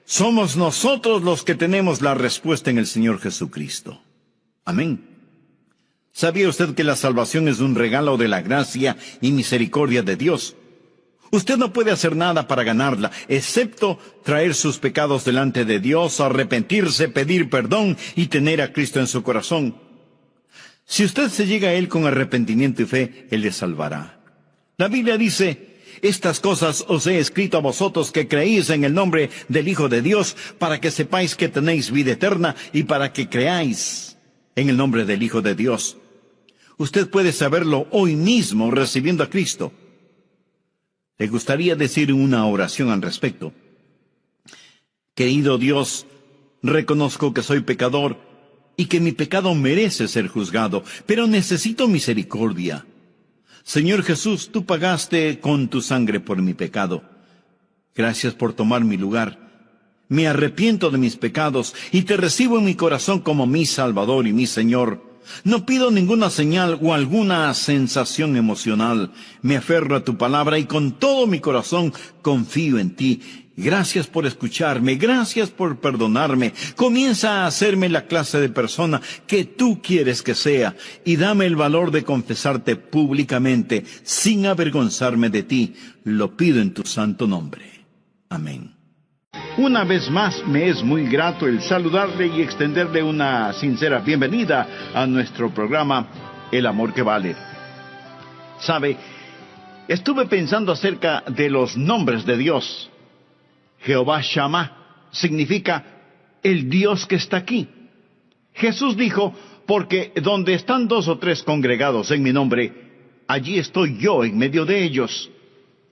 Somos nosotros los que tenemos la respuesta en el Señor Jesucristo. Amén. ¿Sabía usted que la salvación es un regalo de la gracia y misericordia de Dios? Usted no puede hacer nada para ganarla, excepto traer sus pecados delante de Dios, arrepentirse, pedir perdón y tener a Cristo en su corazón. Si usted se llega a Él con arrepentimiento y fe, Él le salvará. La Biblia dice: estas cosas os he escrito a vosotros que creéis en el nombre del Hijo de Dios, para que sepáis que tenéis vida eterna y para que creáis en el nombre del Hijo de Dios. Usted puede saberlo hoy mismo recibiendo a Cristo. ¿Le gustaría decir una oración al respecto? Querido Dios, Reconozco que soy pecador y que mi pecado merece ser juzgado, pero necesito misericordia. Señor Jesús, tú pagaste con tu sangre por mi pecado. Gracias por tomar mi lugar. Me arrepiento de mis pecados y te recibo en mi corazón como mi Salvador y mi Señor. No pido ninguna señal o alguna sensación emocional. Me aferro a tu palabra y con todo mi corazón confío en ti. Gracias por escucharme, gracias por perdonarme. Comienza a hacerme la clase de persona que tú quieres que sea y dame el valor de confesarte públicamente sin avergonzarme de ti. Lo pido en tu santo nombre. Amén. Una vez más, me es muy grato el saludarle y extenderle una sincera bienvenida a nuestro programa El Amor que Vale. Sabe, estuve pensando acerca de los nombres de Dios. Jehová Shammah significa el Dios que está aquí. Jesús dijo, porque donde están 2 o 3 congregados en mi nombre, allí estoy yo en medio de ellos.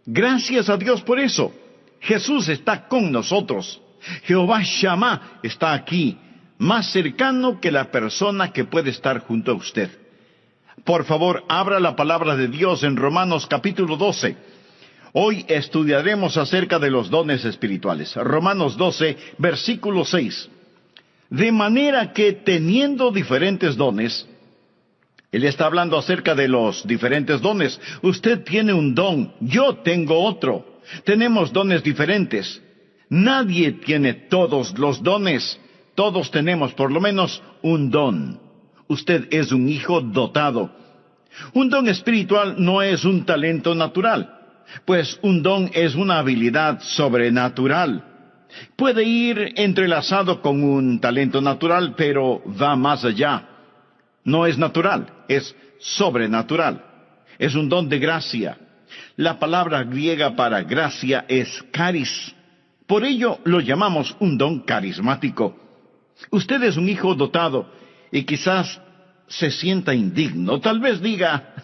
Gracias a Dios por eso. Jesús está con nosotros. Jehová Shammah está aquí, más cercano que la persona que puede estar junto a usted. Por favor, abra la palabra de Dios en Romanos capítulo 12. Hoy estudiaremos acerca de los dones espirituales. Romanos 12, versículo 6. De manera que teniendo diferentes dones, él está hablando acerca de los diferentes dones. Usted tiene un don, yo tengo otro. Tenemos dones diferentes. Nadie tiene todos los dones. Todos tenemos por lo menos un don. Usted es un hijo dotado. Un don espiritual no es un talento natural, pues un don es una habilidad sobrenatural. Puede ir entrelazado con un talento natural, pero va más allá. No es natural, es sobrenatural. Es un don de gracia. La palabra griega para gracia es charis. Por ello lo llamamos un don carismático. Usted es un hijo dotado y quizás se sienta indigno. Tal vez diga,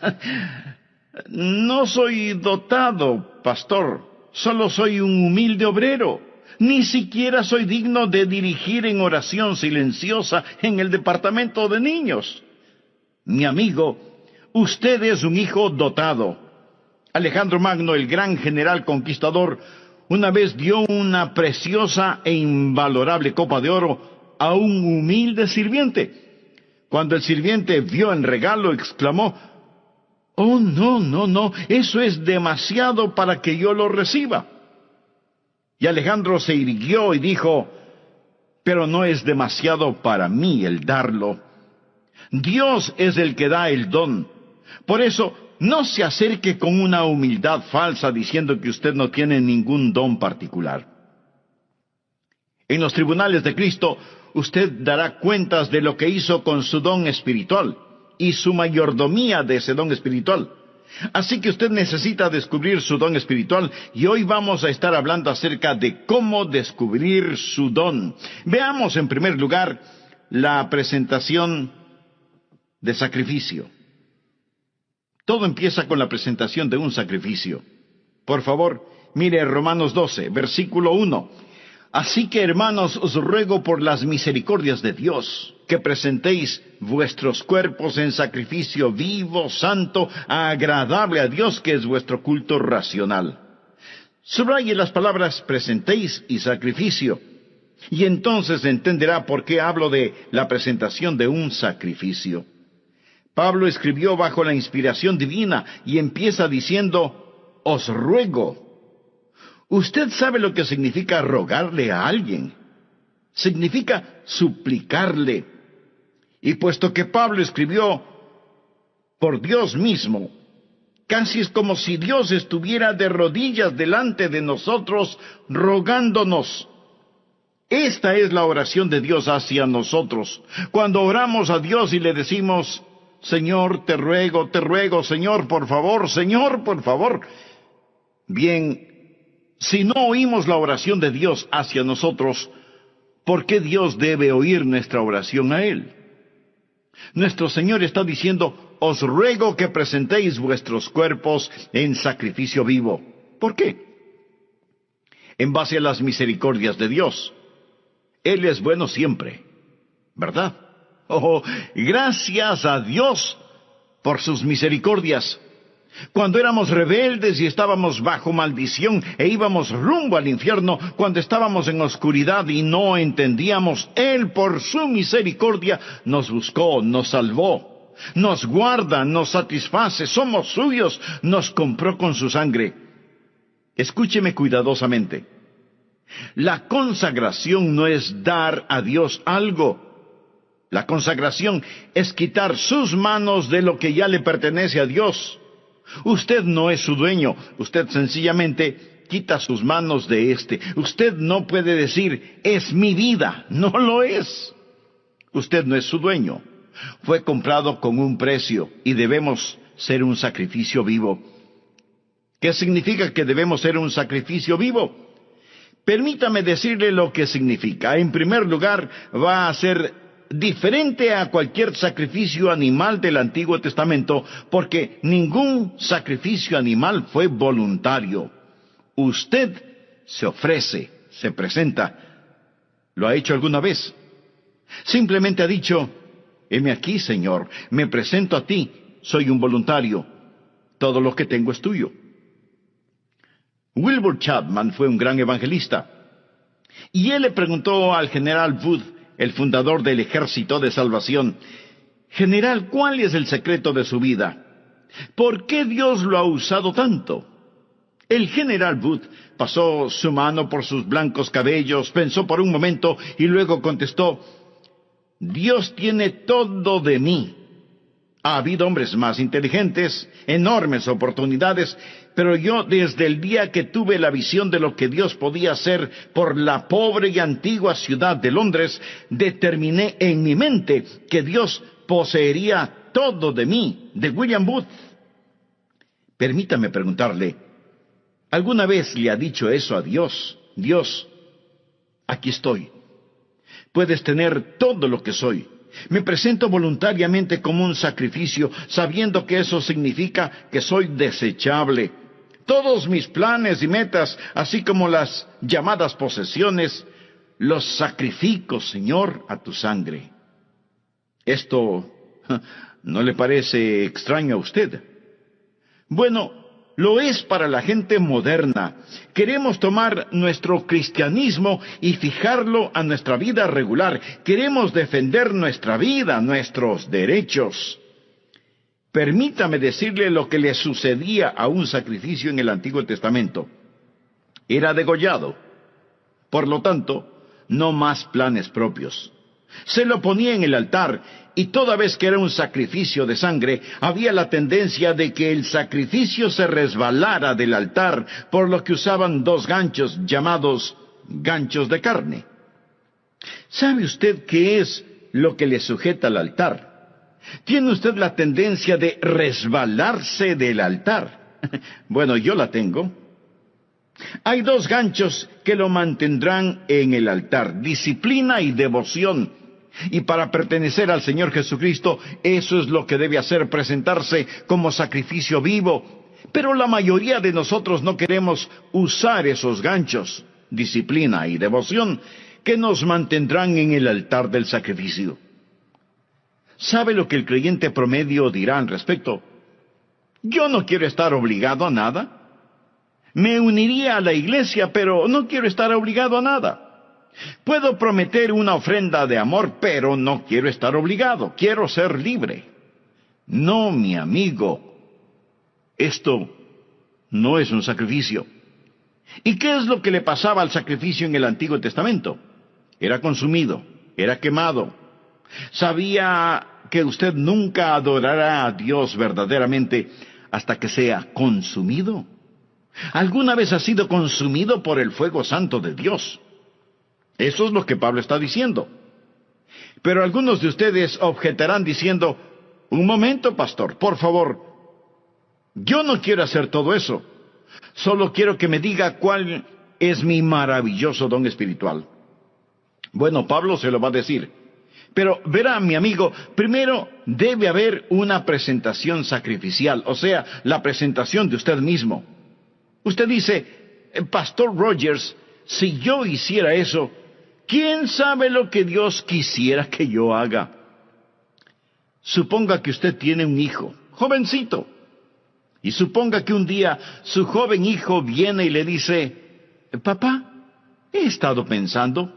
no soy dotado, pastor, solo soy un humilde obrero. Ni siquiera soy digno de dirigir en oración silenciosa en el departamento de niños. Mi amigo, usted es un hijo dotado. Alejandro Magno, el gran general conquistador, una vez dio una preciosa e invalorable copa de oro a un humilde sirviente. Cuando el sirviente vio el regalo, exclamó, «Oh, no, eso es demasiado para que yo lo reciba». Y Alejandro se irguió y dijo, «Pero no es demasiado para mí el darlo. Dios es el que da el don. Por eso, no se acerque con una humildad falsa diciendo que usted no tiene ningún don particular. En los tribunales de Cristo, usted dará cuentas de lo que hizo con su don espiritual y su mayordomía de ese don espiritual. Así que usted necesita descubrir su don espiritual y hoy vamos a estar hablando acerca de cómo descubrir su don. Veamos en primer lugar la presentación de sacrificio. Todo empieza con la presentación de un sacrificio. Por favor, mire Romanos 12, versículo 1. Así que, hermanos, os ruego por las misericordias de Dios, que presentéis vuestros cuerpos en sacrificio vivo, santo, agradable a Dios, que es vuestro culto racional. Subraye las palabras presentéis y sacrificio, y entonces entenderá por qué hablo de la presentación de un sacrificio. Pablo escribió bajo la inspiración divina y empieza diciendo, os ruego. Usted sabe lo que significa rogarle a alguien. Significa suplicarle. Y puesto que Pablo escribió por Dios mismo, casi es como si Dios estuviera de rodillas delante de nosotros rogándonos. Esta es la oración de Dios hacia nosotros. Cuando oramos a Dios y le decimos, Señor, te ruego, Señor, por favor, Señor, por favor. Bien, si no oímos la oración de Dios hacia nosotros, ¿por qué Dios debe oír nuestra oración a Él? Nuestro Señor está diciendo, os ruego que presentéis vuestros cuerpos en sacrificio vivo. ¿Por qué? En base a las misericordias de Dios. Él es bueno siempre, ¿verdad? Oh, gracias a Dios por sus misericordias. Cuando éramos rebeldes y estábamos bajo maldición e íbamos rumbo al infierno, cuando estábamos en oscuridad y no entendíamos, Él por su misericordia nos buscó, nos salvó, nos guarda, nos satisface, somos suyos, nos compró con su sangre. Escúcheme cuidadosamente. La consagración no es dar a Dios algo. La consagración es quitar sus manos de lo que ya le pertenece a Dios. Usted no es su dueño, usted sencillamente quita sus manos de éste. Usted no puede decir, es mi vida, no lo es. Usted no es su dueño. Fue comprado con un precio y debemos ser un sacrificio vivo. ¿Qué significa que debemos ser un sacrificio vivo? Permítame decirle lo que significa. En primer lugar, va a ser diferente a cualquier sacrificio animal del Antiguo Testamento, porque ningún sacrificio animal fue voluntario. Usted se ofrece, se presenta. ¿Lo ha hecho alguna vez? Simplemente ha dicho, heme aquí, Señor, me presento a ti, soy un voluntario. Todo lo que tengo es tuyo. Wilbur Chapman fue un gran evangelista, y él le preguntó al general Wood, el fundador del Ejército de Salvación, General, ¿cuál es el secreto de su vida? ¿Por qué Dios lo ha usado tanto? El general Wood pasó su mano por sus blancos cabellos, pensó por un momento y luego contestó, Dios tiene todo de mí. Ha habido hombres más inteligentes, enormes oportunidades, pero yo desde el día que tuve la visión de lo que Dios podía hacer por la pobre y antigua ciudad de Londres, determiné en mi mente que Dios poseería todo de mí, de William Booth. Permítame preguntarle, ¿alguna vez le ha dicho eso a Dios? Dios, aquí estoy. Puedes tener todo lo que soy. Me presento voluntariamente como un sacrificio, sabiendo que eso significa que soy desechable. Todos mis planes y metas, así como las llamadas posesiones, los sacrifico, Señor, a tu sangre. ¿Esto no le parece extraño a usted? Bueno, lo es para la gente moderna. Queremos tomar nuestro cristianismo y fijarlo a nuestra vida regular. Queremos defender nuestra vida, nuestros derechos. Permítame decirle lo que le sucedía a un sacrificio en el Antiguo Testamento. Era degollado. Por lo tanto, no más planes propios. Se lo ponía en el altar, y toda vez que era un sacrificio de sangre, había la tendencia de que el sacrificio se resbalara del altar, por lo que usaban dos ganchos llamados ganchos de carne. ¿Sabe usted qué es lo que le sujeta al altar? ¿Tiene usted la tendencia de resbalarse del altar? Bueno, yo la tengo. Hay dos ganchos que lo mantendrán en el altar: disciplina y devoción. Y para pertenecer al Señor Jesucristo, eso es lo que debe hacer, presentarse como sacrificio vivo. Pero la mayoría de nosotros no queremos usar esos ganchos, disciplina y devoción, que nos mantendrán en el altar del sacrificio. ¿Sabe lo que el creyente promedio dirá al respecto? Yo no quiero estar obligado a nada. Me uniría a la iglesia, pero no quiero estar obligado a nada. Puedo prometer una ofrenda de amor, pero no quiero estar obligado. Quiero ser libre. No, mi amigo. Esto no es un sacrificio. ¿Y qué es lo que le pasaba al sacrificio en el Antiguo Testamento? Era consumido, era quemado. ¿Sabía que usted nunca adorará a Dios verdaderamente hasta que sea consumido? ¿Alguna vez ha sido consumido por el fuego santo de Dios? Eso es lo que Pablo está diciendo. Pero algunos de ustedes objetarán diciendo, un momento, pastor, por favor, yo no quiero hacer todo eso. Solo quiero que me diga cuál es mi maravilloso don espiritual. Bueno, Pablo se lo va a decir. Pero verá, mi amigo, primero debe haber una presentación sacrificial, o sea, la presentación de usted mismo. Usted dice, Pastor Rogers, si yo hiciera eso, ¿Quién sabe lo que Dios quisiera que yo haga? Suponga que usted tiene un hijo, jovencito, y suponga que un día su joven hijo viene y le dice, papá, he estado pensando,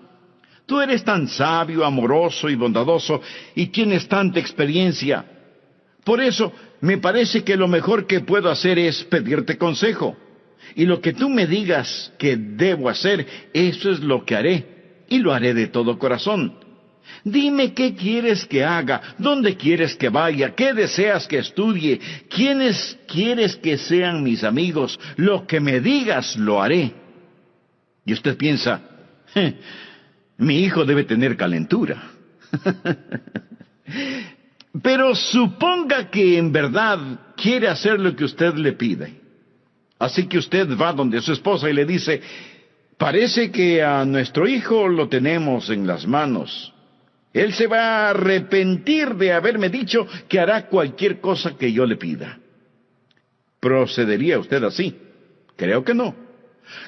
tú eres tan sabio, amoroso y bondadoso, y tienes tanta experiencia. Por eso, me parece que lo mejor que puedo hacer es pedirte consejo. Y lo que tú me digas que debo hacer, eso es lo que haré. Y lo haré de todo corazón. Dime qué quieres que haga, dónde quieres que vaya, qué deseas que estudie, quiénes quieres que sean mis amigos. Lo que me digas, lo haré. Y usted piensa, mi hijo debe tener calentura. Pero suponga que en verdad quiere hacer lo que usted le pide. Así que usted va donde su esposa y le dice, parece que a nuestro hijo lo tenemos en las manos. Él se va a arrepentir de haberme dicho que hará cualquier cosa que yo le pida. ¿Procedería usted así? Creo que no.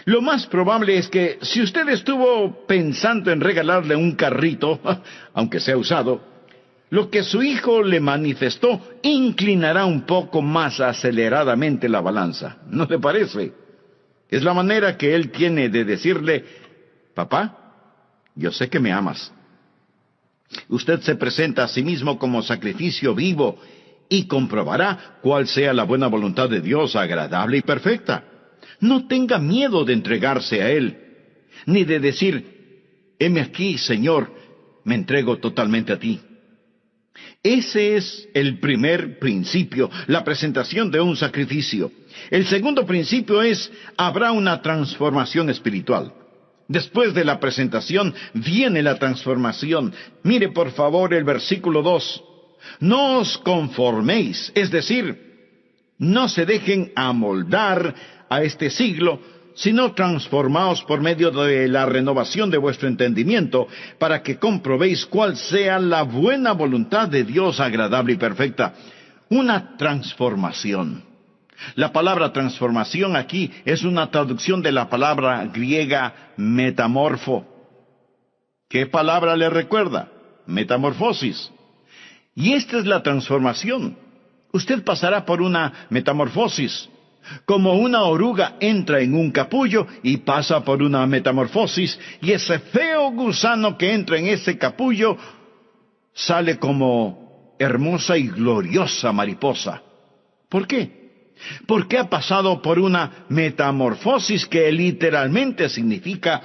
Lo más probable es que si usted estuvo pensando en regalarle un carrito, aunque sea usado, lo que su hijo le manifestó inclinará un poco más aceleradamente la balanza. ¿No le parece? Es la manera que él tiene de decirle, papá, yo sé que me amas. Usted se presenta a sí mismo como sacrificio vivo y comprobará cuál sea la buena voluntad de Dios, agradable y perfecta. No tenga miedo de entregarse a Él, ni de decir, heme aquí, Señor, me entrego totalmente a ti. Ese es el primer principio, la presentación de un sacrificio. El segundo principio es, habrá una transformación espiritual. Después de la presentación viene la transformación. Mire por favor el versículo 2. No os conforméis, es decir, no se dejen amoldar a este siglo, sino transformaos por medio de la renovación de vuestro entendimiento, para que comprobéis cuál sea la buena voluntad de Dios agradable y perfecta. Una transformación. La palabra transformación aquí es una traducción de la palabra griega metamorfo. ¿Qué palabra le recuerda? Metamorfosis. Y esta es la transformación. Usted pasará por una metamorfosis. Como una oruga entra en un capullo y pasa por una metamorfosis, y ese feo gusano que entra en ese capullo sale como hermosa y gloriosa mariposa. ¿Por qué? Porque ha pasado por una metamorfosis que literalmente significa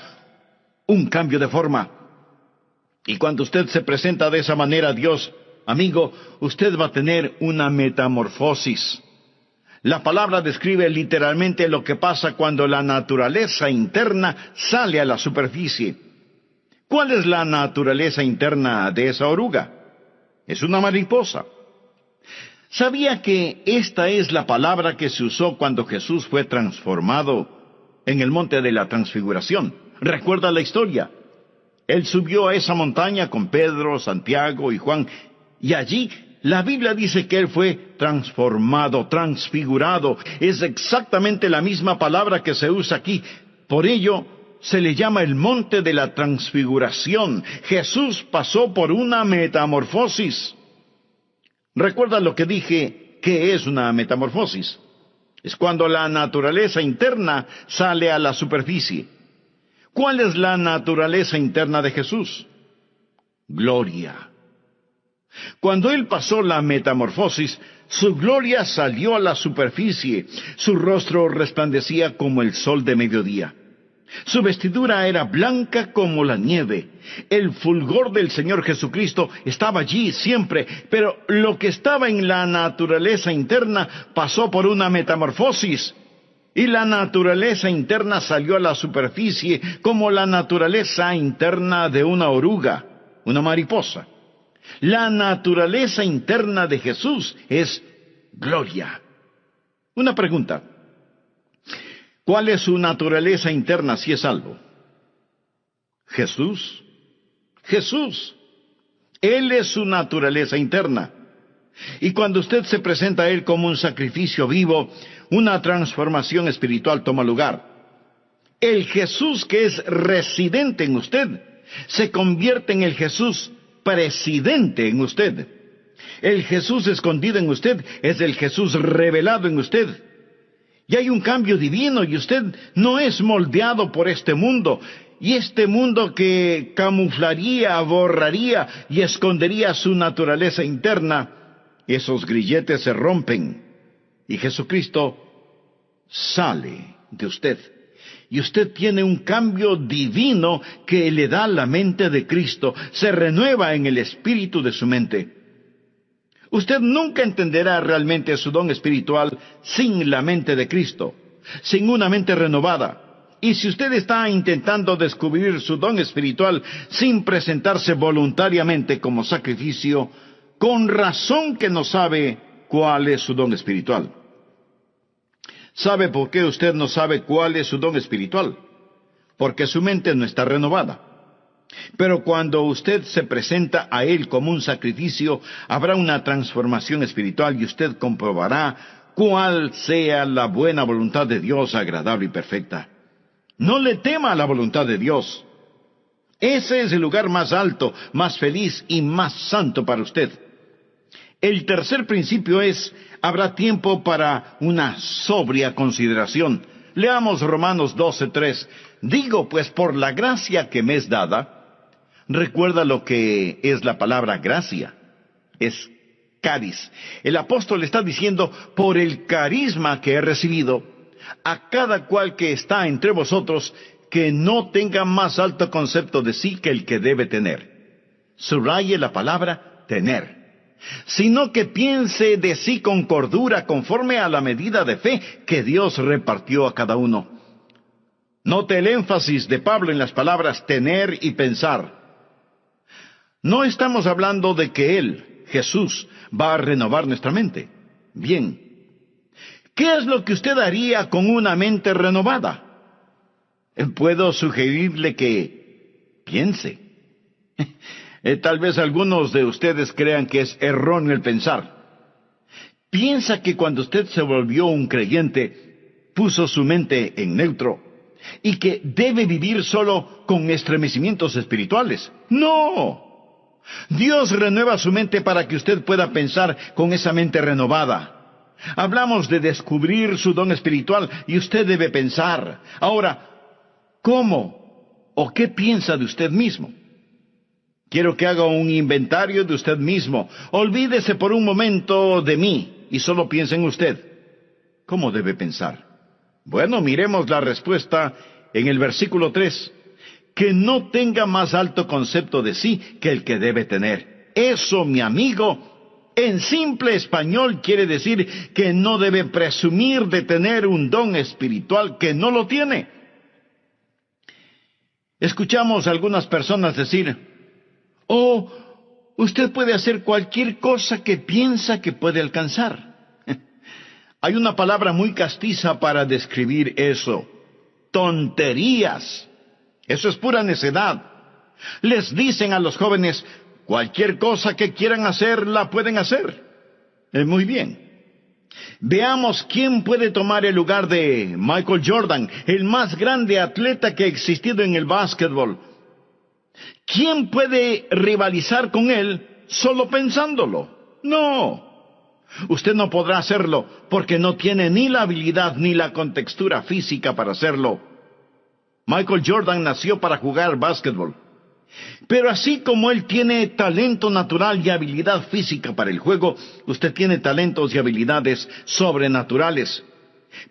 un cambio de forma. Y cuando usted se presenta de esa manera a Dios, amigo, usted va a tener una metamorfosis. La palabra describe literalmente lo que pasa cuando la naturaleza interna sale a la superficie. ¿Cuál es la naturaleza interna de esa oruga? Es una mariposa. ¿Sabía que esta es la palabra que se usó cuando Jesús fue transformado en el monte de la transfiguración? ¿Recuerda la historia? Él subió a esa montaña con Pedro, Santiago y Juan, y allí la Biblia dice que Él fue transformado, transfigurado. Es exactamente la misma palabra que se usa aquí. Por ello, se le llama el monte de la transfiguración. Jesús pasó por una metamorfosis. ¿Recuerda lo que dije? ¿Qué es una metamorfosis? Es cuando la naturaleza interna sale a la superficie. ¿Cuál es la naturaleza interna de Jesús? Gloria. Cuando Él pasó la metamorfosis, su gloria salió a la superficie. Su rostro resplandecía como el sol de mediodía. Su vestidura era blanca como la nieve. El fulgor del Señor Jesucristo estaba allí siempre, pero lo que estaba en la naturaleza interna pasó por una metamorfosis. Y la naturaleza interna salió a la superficie como la naturaleza interna de una oruga, una mariposa. La naturaleza interna de Jesús es gloria. Una pregunta. ¿Cuál es su naturaleza interna si es salvo? Jesús. Jesús. Él es su naturaleza interna. Y cuando usted se presenta a Él como un sacrificio vivo, una transformación espiritual toma lugar. El Jesús que es residente en usted se convierte en el Jesús presidente en usted. El Jesús escondido en usted es el Jesús revelado en usted. Y hay un cambio divino y usted no es moldeado por este mundo. Y este mundo que camuflaría, borraría y escondería su naturaleza interna, esos grilletes se rompen y Jesucristo sale de usted. Y usted tiene un cambio divino que le da la mente de Cristo, se renueva en el espíritu de su mente. Usted nunca entenderá realmente su don espiritual sin la mente de Cristo, sin una mente renovada. Y si usted está intentando descubrir su don espiritual sin presentarse voluntariamente como sacrificio, con razón que no sabe cuál es su don espiritual. ¿Sabe por qué usted no sabe cuál es su don espiritual? Porque su mente no está renovada. Pero cuando usted se presenta a Él como un sacrificio, habrá una transformación espiritual y usted comprobará cuál sea la buena voluntad de Dios, agradable y perfecta. No le tema a la voluntad de Dios. Ese es el lugar más alto, más feliz y más santo para usted. El tercer principio es, habrá tiempo para una sobria consideración. Leamos Romanos 12:3. Digo, pues, por la gracia que me es dada. Recuerda lo que es la palabra gracia. Es caris. El apóstol está diciendo, por el carisma que he recibido, a cada cual que está entre vosotros, que no tenga más alto concepto de sí que el que debe tener. Subraye la palabra tener. Sino que piense de sí con cordura, conforme a la medida de fe que Dios repartió a cada uno. Note el énfasis de Pablo en las palabras tener y pensar. No estamos hablando de que Él, Jesús, va a renovar nuestra mente. Bien. ¿Qué es lo que usted haría con una mente renovada? Puedo sugerirle que piense. Tal vez algunos de ustedes crean que es erróneo el pensar. Piensa que cuando usted se volvió un creyente, puso su mente en neutro y que debe vivir solo con estremecimientos espirituales. ¡No! Dios renueva su mente para que usted pueda pensar con esa mente renovada. Hablamos de descubrir su don espiritual y usted debe pensar. Ahora, ¿cómo o qué piensa de usted mismo? Quiero que haga un inventario de usted mismo. Olvídese por un momento de mí y solo piense en usted. ¿Cómo debe pensar? Bueno, miremos la respuesta en el versículo 3. Que no tenga más alto concepto de sí que el que debe tener. Eso, mi amigo, en simple español quiere decir que no debe presumir de tener un don espiritual que no lo tiene. Escuchamos a algunas personas decir, oh, usted puede hacer cualquier cosa que piensa que puede alcanzar. Hay una palabra muy castiza para describir eso. Tonterías. Eso es pura necedad. Les dicen a los jóvenes, cualquier cosa que quieran hacer, la pueden hacer. Muy bien. Veamos quién puede tomar el lugar de Michael Jordan, el más grande atleta que ha existido en el básquetbol. ¿Quién puede rivalizar con él solo pensándolo? No. Usted no podrá hacerlo porque no tiene ni la habilidad ni la contextura física para hacerlo. Michael Jordan nació para jugar básquetbol. Pero así como él tiene talento natural y habilidad física para el juego, usted tiene talentos y habilidades sobrenaturales.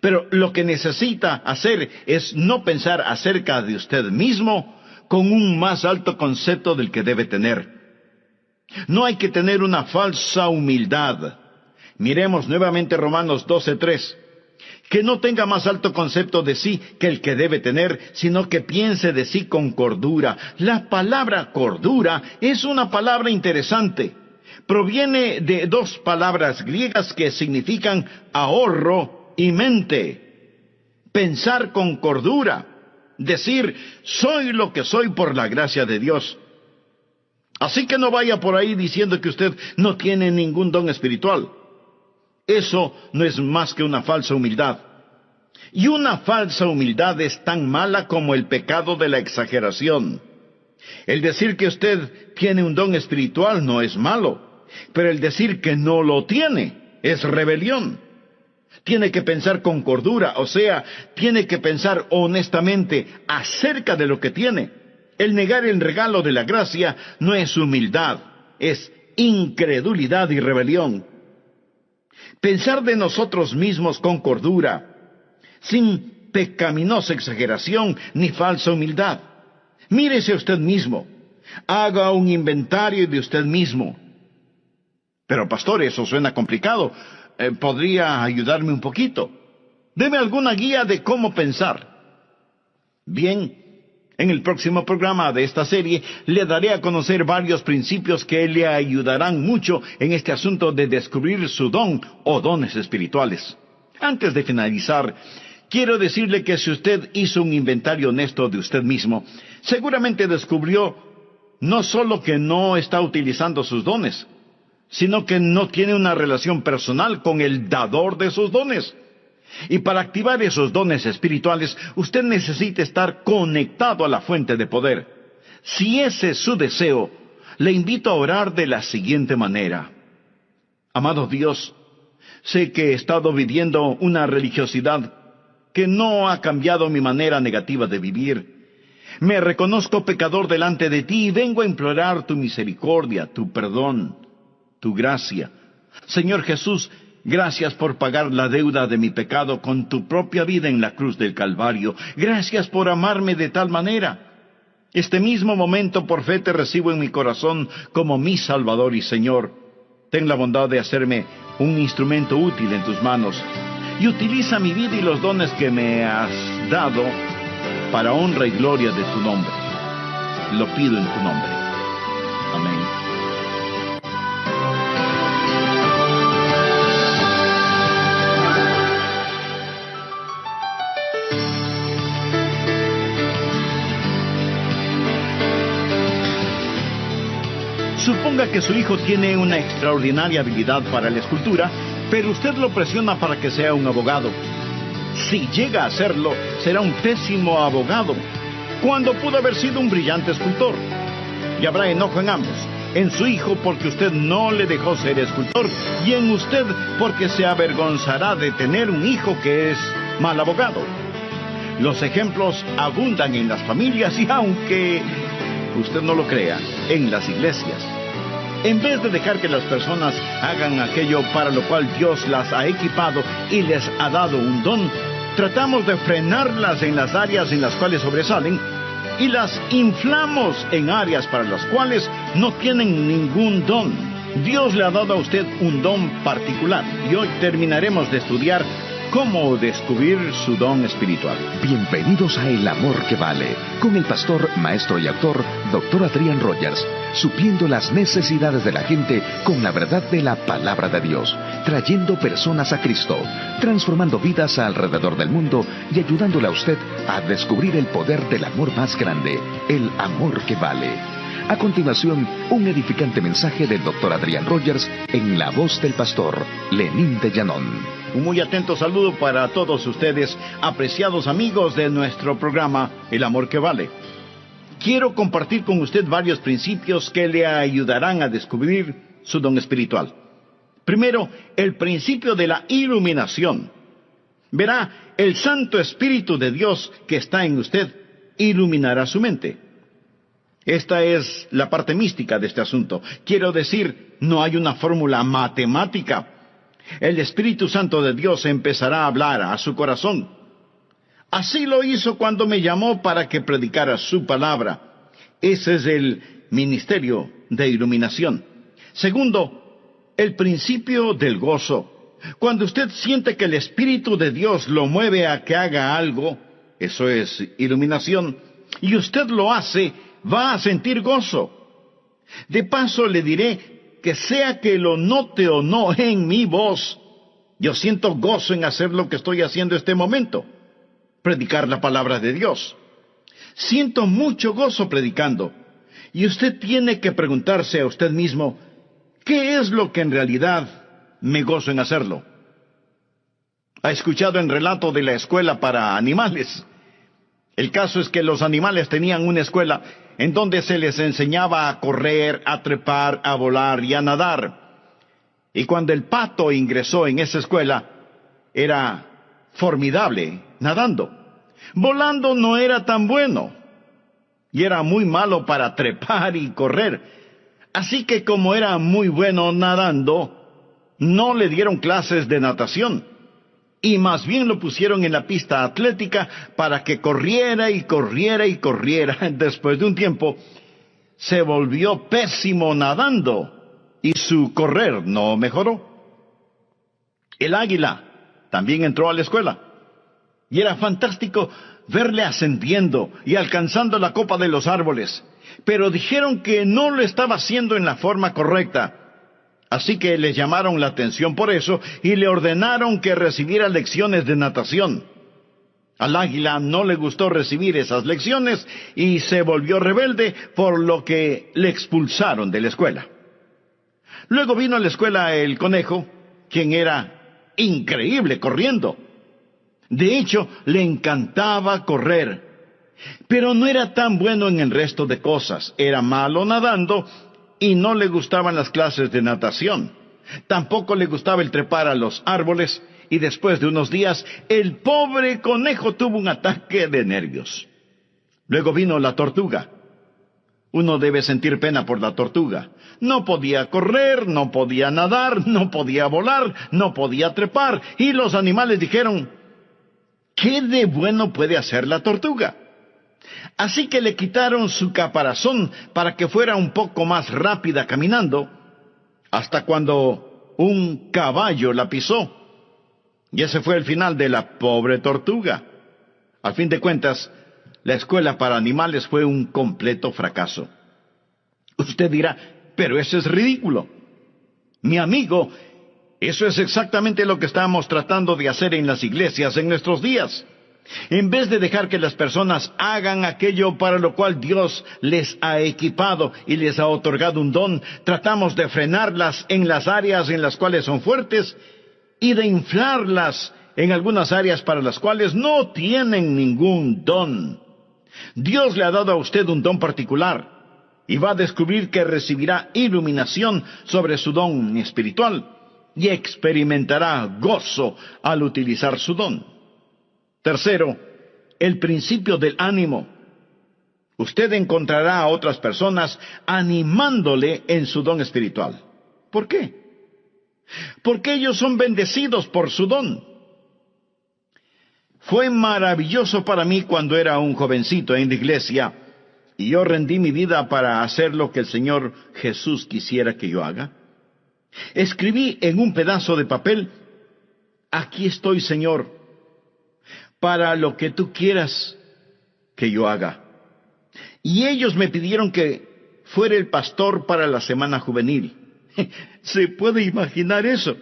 Pero lo que necesita hacer es no pensar acerca de usted mismo con un más alto concepto del que debe tener. No hay que tener una falsa humildad. Miremos nuevamente Romanos 12:3. Que no tenga más alto concepto de sí que el que debe tener, sino que piense de sí con cordura. La palabra cordura es una palabra interesante. Proviene de dos palabras griegas que significan ahorro y mente. Pensar con cordura. Decir, soy lo que soy por la gracia de Dios. Así que no vaya por ahí diciendo que usted no tiene ningún don espiritual. Eso no es más que una falsa humildad. Y una falsa humildad es tan mala como el pecado de la exageración. El decir que usted tiene un don espiritual no es malo, pero el decir que no lo tiene es rebelión. Tiene que pensar con cordura, o sea, tiene que pensar honestamente acerca de lo que tiene. El negar el regalo de la gracia no es humildad, es incredulidad y rebelión. Pensar de nosotros mismos con cordura, sin pecaminosa exageración ni falsa humildad. Mírese a usted mismo. Haga un inventario de usted mismo. Pero pastor, eso suena complicado. ¿Podría ayudarme un poquito? Deme alguna guía de cómo pensar. Bien, en el próximo programa de esta serie le daré a conocer varios principios que le ayudarán mucho en este asunto de descubrir su don o dones espirituales. Antes de finalizar, quiero decirle que si usted hizo un inventario honesto de usted mismo, seguramente descubrió no solo que no está utilizando sus dones, sino que no tiene una relación personal con el dador de sus dones. Y para activar esos dones espirituales, usted necesita estar conectado a la fuente de poder. Si ese es su deseo, le invito a orar de la siguiente manera. Amado Dios, sé que he estado viviendo una religiosidad que no ha cambiado mi manera negativa de vivir. Me reconozco pecador delante de ti y vengo a implorar tu misericordia, tu perdón, tu gracia. Señor Jesús, gracias por pagar la deuda de mi pecado con tu propia vida en la cruz del Calvario. Gracias por amarme de tal manera. Este mismo momento por fe te recibo en mi corazón como mi Salvador y Señor. Ten la bondad de hacerme un instrumento útil en tus manos y utiliza mi vida y los dones que me has dado para honra y gloria de tu nombre. Lo pido en tu nombre. Amén. Suponga que su hijo tiene una extraordinaria habilidad para la escultura, pero usted lo presiona para que sea un abogado. Si llega a serlo, será un pésimo abogado, cuando pudo haber sido un brillante escultor. Y habrá enojo en ambos, en su hijo porque usted no le dejó ser escultor, y en usted porque se avergonzará de tener un hijo que es mal abogado. Los ejemplos abundan en las familias y, aunque usted no lo crea, en las iglesias. En vez de dejar que las personas hagan aquello para lo cual Dios las ha equipado y les ha dado un don, tratamos de frenarlas en las áreas en las cuales sobresalen y las inflamos en áreas para las cuales no tienen ningún don. Dios le ha dado a usted un don particular y hoy terminaremos de estudiar cómo descubrir su don espiritual. Bienvenidos a El Amor que Vale, con el pastor, maestro y autor, Dr. Adrián Rogers, supliendo las necesidades de la gente con la verdad de la palabra de Dios, trayendo personas a Cristo, transformando vidas alrededor del mundo y ayudándole a usted a descubrir el poder del amor más grande, el amor que vale. A continuación, un edificante mensaje del Dr. Adrián Rogers en la voz del pastor Lenín de Llanón. Un muy atento saludo para todos ustedes, apreciados amigos de nuestro programa El Amor que Vale. Quiero compartir con usted varios principios que le ayudarán a descubrir su don espiritual. Primero, el principio de la iluminación. Verá, el Santo Espíritu de Dios que está en usted iluminará su mente. Esta es la parte mística de este asunto. Quiero decir, no hay una fórmula matemática. El Espíritu Santo de Dios empezará a hablar a su corazón. Así lo hizo cuando me llamó para que predicara su palabra. Ese es el ministerio de iluminación. Segundo, el principio del gozo. Cuando usted siente que el Espíritu de Dios lo mueve a que haga algo, eso es iluminación, y usted lo hace, va a sentir gozo. De paso le diré que sea que lo note o no en mi voz, yo siento gozo en hacer lo que estoy haciendo este momento, predicar la palabra de Dios. Siento mucho gozo predicando, y usted tiene que preguntarse a usted mismo, ¿qué es lo que en realidad me gozo en hacerlo? ¿Ha escuchado el relato de la escuela para animales? El caso es que los animales tenían una escuela en donde se les enseñaba a correr, a trepar, a volar y a nadar. Y cuando el Pato ingresó en esa escuela, era formidable nadando. Volando no era tan bueno, y era muy malo para trepar y correr. Así que como era muy bueno nadando, no le dieron clases de natación, y más bien lo pusieron en la pista atlética para que corriera y corriera y corriera. Después de un tiempo, se volvió pésimo nadando, y su correr no mejoró. El águila también entró a la escuela, y era fantástico verle ascendiendo y alcanzando la copa de los árboles, pero dijeron que no lo estaba haciendo en la forma correcta. Así que le llamaron la atención por eso y le ordenaron que recibiera lecciones de natación. Al águila no le gustó recibir esas lecciones y se volvió rebelde, por lo que le expulsaron de la escuela. Luego vino a la escuela el conejo, quien era increíble corriendo. De hecho, le encantaba correr, pero no era tan bueno en el resto de cosas. Era malo nadando y no le gustaban las clases de natación. Tampoco le gustaba el trepar a los árboles, y después de unos días, el pobre conejo tuvo un ataque de nervios. Luego vino la tortuga. Uno debe sentir pena por la tortuga. No podía correr, no podía nadar, no podía volar, no podía trepar, y los animales dijeron: ¿qué de bueno puede hacer la tortuga? Así que le quitaron su caparazón para que fuera un poco más rápida caminando, hasta cuando un caballo la pisó. Y ese fue el final de la pobre tortuga. Al fin de cuentas, la escuela para animales fue un completo fracaso. Usted dirá: pero eso es ridículo. Mi amigo, eso es exactamente lo que estamos tratando de hacer en las iglesias en nuestros días. En vez de dejar que las personas hagan aquello para lo cual Dios les ha equipado y les ha otorgado un don, tratamos de frenarlas en las áreas en las cuales son fuertes y de inflarlas en algunas áreas para las cuales no tienen ningún don. Dios le ha dado a usted un don particular y va a descubrir que recibirá iluminación sobre su don espiritual y experimentará gozo al utilizar su don. Tercero, el principio del ánimo. Usted encontrará a otras personas animándole en su don espiritual. ¿Por qué? Porque ellos son bendecidos por su don. Fue maravilloso para mí cuando era un jovencito en la iglesia y yo rendí mi vida para hacer lo que el Señor Jesús quisiera que yo haga. Escribí en un pedazo de papel: aquí estoy, Señor, para lo que tú quieras que yo haga. Y ellos me pidieron que fuera el pastor para la semana juvenil. ¿Se puede imaginar eso?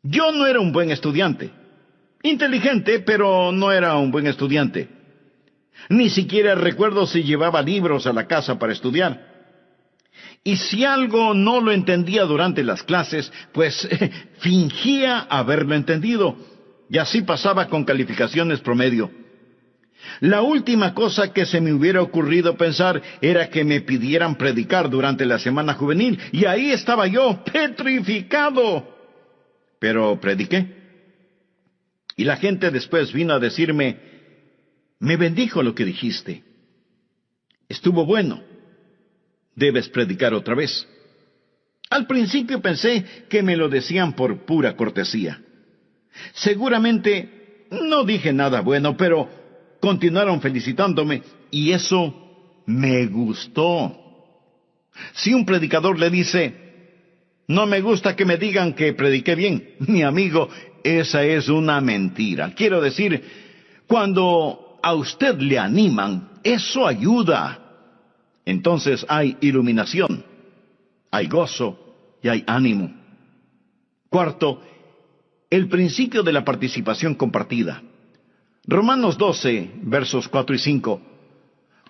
Yo no era un buen estudiante. Inteligente, pero no era un buen estudiante. Ni siquiera recuerdo si llevaba libros a la casa para estudiar. Y si algo no lo entendía durante las clases, pues fingía haberlo entendido. Y así pasaba con calificaciones promedio. La última cosa que se me hubiera ocurrido pensar era que me pidieran predicar durante la semana juvenil. Y ahí estaba yo, petrificado. Pero prediqué. Y la gente después vino a decirme: me bendijo lo que dijiste. Estuvo bueno. Debes predicar otra vez. Al principio pensé que me lo decían por pura cortesía. Seguramente no dije nada bueno, pero continuaron felicitándome y eso me gustó. Si un predicador le dice: no me gusta que me digan que prediqué bien, mi amigo, esa es una mentira. Quiero decir, cuando a usted le animan, eso ayuda. Entonces hay iluminación, hay gozo y hay ánimo. Cuarto, el principio de la participación compartida. Romanos 12, versos 4 y 5.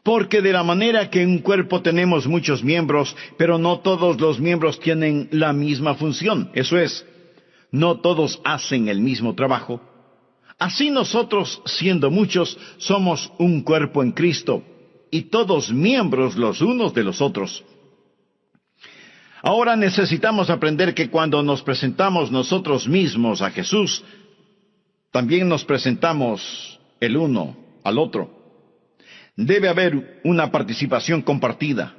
Porque de la manera que en un cuerpo tenemos muchos miembros, pero no todos los miembros tienen la misma función. Eso es, no todos hacen el mismo trabajo. Así nosotros, siendo muchos, somos un cuerpo en Cristo, y todos miembros los unos de los otros. Ahora necesitamos aprender que cuando nos presentamos nosotros mismos a Jesús, también nos presentamos el uno al otro. Debe haber una participación compartida.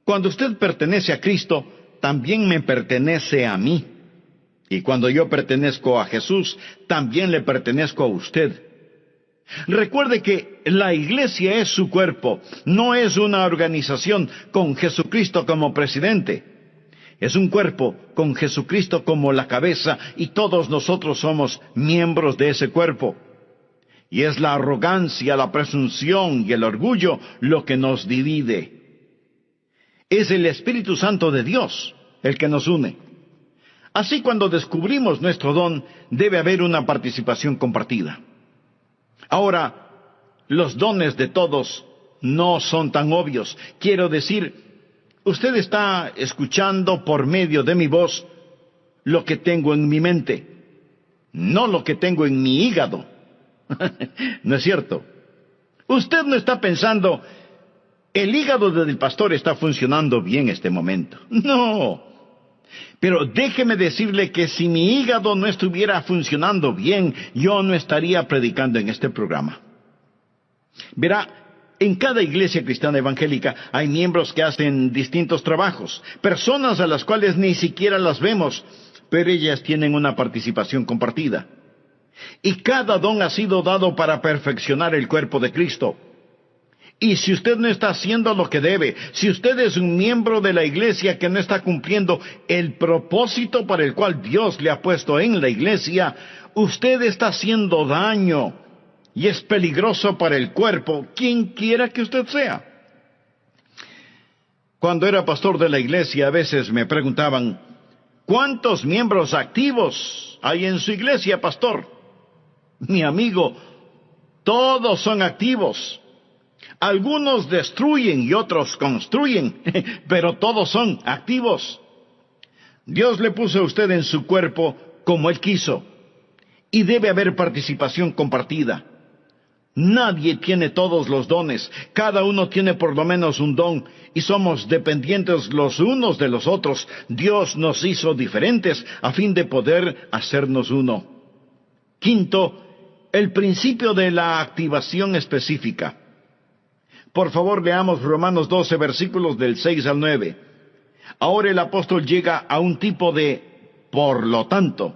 Cuando usted pertenece a Cristo, también me pertenece a mí. Y cuando yo pertenezco a Jesús, también le pertenezco a usted. Recuerde que la iglesia es su cuerpo, no es una organización con Jesucristo como presidente. Es un cuerpo con Jesucristo como la cabeza y todos nosotros somos miembros de ese cuerpo. Y es la arrogancia, la presunción y el orgullo lo que nos divide. Es el Espíritu Santo de Dios el que nos une. Así, cuando descubrimos nuestro don, debe haber una participación compartida. Ahora, los dones de todos no son tan obvios. Quiero decir, usted está escuchando por medio de mi voz lo que tengo en mi mente, no lo que tengo en mi hígado. ¿No es cierto? Usted no está pensando, el hígado del pastor está funcionando bien este momento. No. Pero déjeme decirle que si mi hígado no estuviera funcionando bien, yo no estaría predicando en este programa. Verá, en cada iglesia cristiana evangélica hay miembros que hacen distintos trabajos, personas a las cuales ni siquiera las vemos, pero ellas tienen una participación compartida. Y cada don ha sido dado para perfeccionar el cuerpo de Cristo. Y si usted no está haciendo lo que debe, si usted es un miembro de la iglesia que no está cumpliendo el propósito para el cual Dios le ha puesto en la iglesia, usted está haciendo daño y es peligroso para el cuerpo, quien quiera que usted sea. Cuando era pastor de la iglesia, a veces me preguntaban, ¿cuántos miembros activos hay en su iglesia, pastor? Mi amigo, todos son activos. Algunos destruyen y otros construyen, pero todos son activos. Dios le puso a usted en su cuerpo como Él quiso, y debe haber participación compartida. Nadie tiene todos los dones, cada uno tiene por lo menos un don, y somos dependientes los unos de los otros. Dios nos hizo diferentes a fin de poder hacernos uno. Quinto, el principio de la activación específica. Por favor, leamos Romanos 12, versículos del 6 al 9. Ahora el apóstol llega a un tipo de por lo tanto.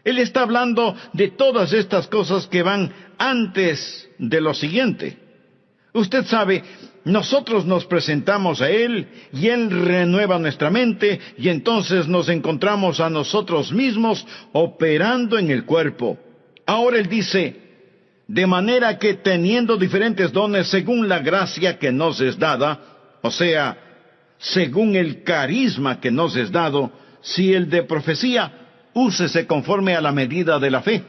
Él está hablando de todas estas cosas que van antes de lo siguiente. Usted sabe, nosotros nos presentamos a Él y Él renueva nuestra mente y entonces nos encontramos a nosotros mismos operando en el cuerpo. Ahora Él dice, de manera que teniendo diferentes dones según la gracia que nos es dada, o sea, según el carisma que nos es dado, si el de profecía, úsese conforme a la medida de la fe,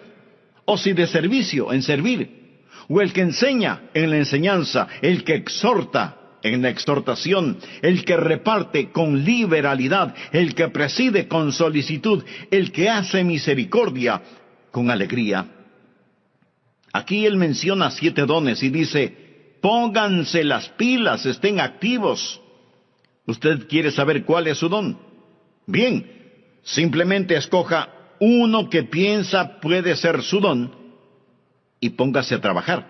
o si de servicio, en servir, o el que enseña, en la enseñanza, el que exhorta, en la exhortación, el que reparte con liberalidad, el que preside con solicitud, el que hace misericordia con alegría. Aquí él menciona 7 dones y dice, pónganse las pilas, estén activos. ¿Usted quiere saber cuál es su don? Bien, simplemente escoja uno que piensa puede ser su don y póngase a trabajar.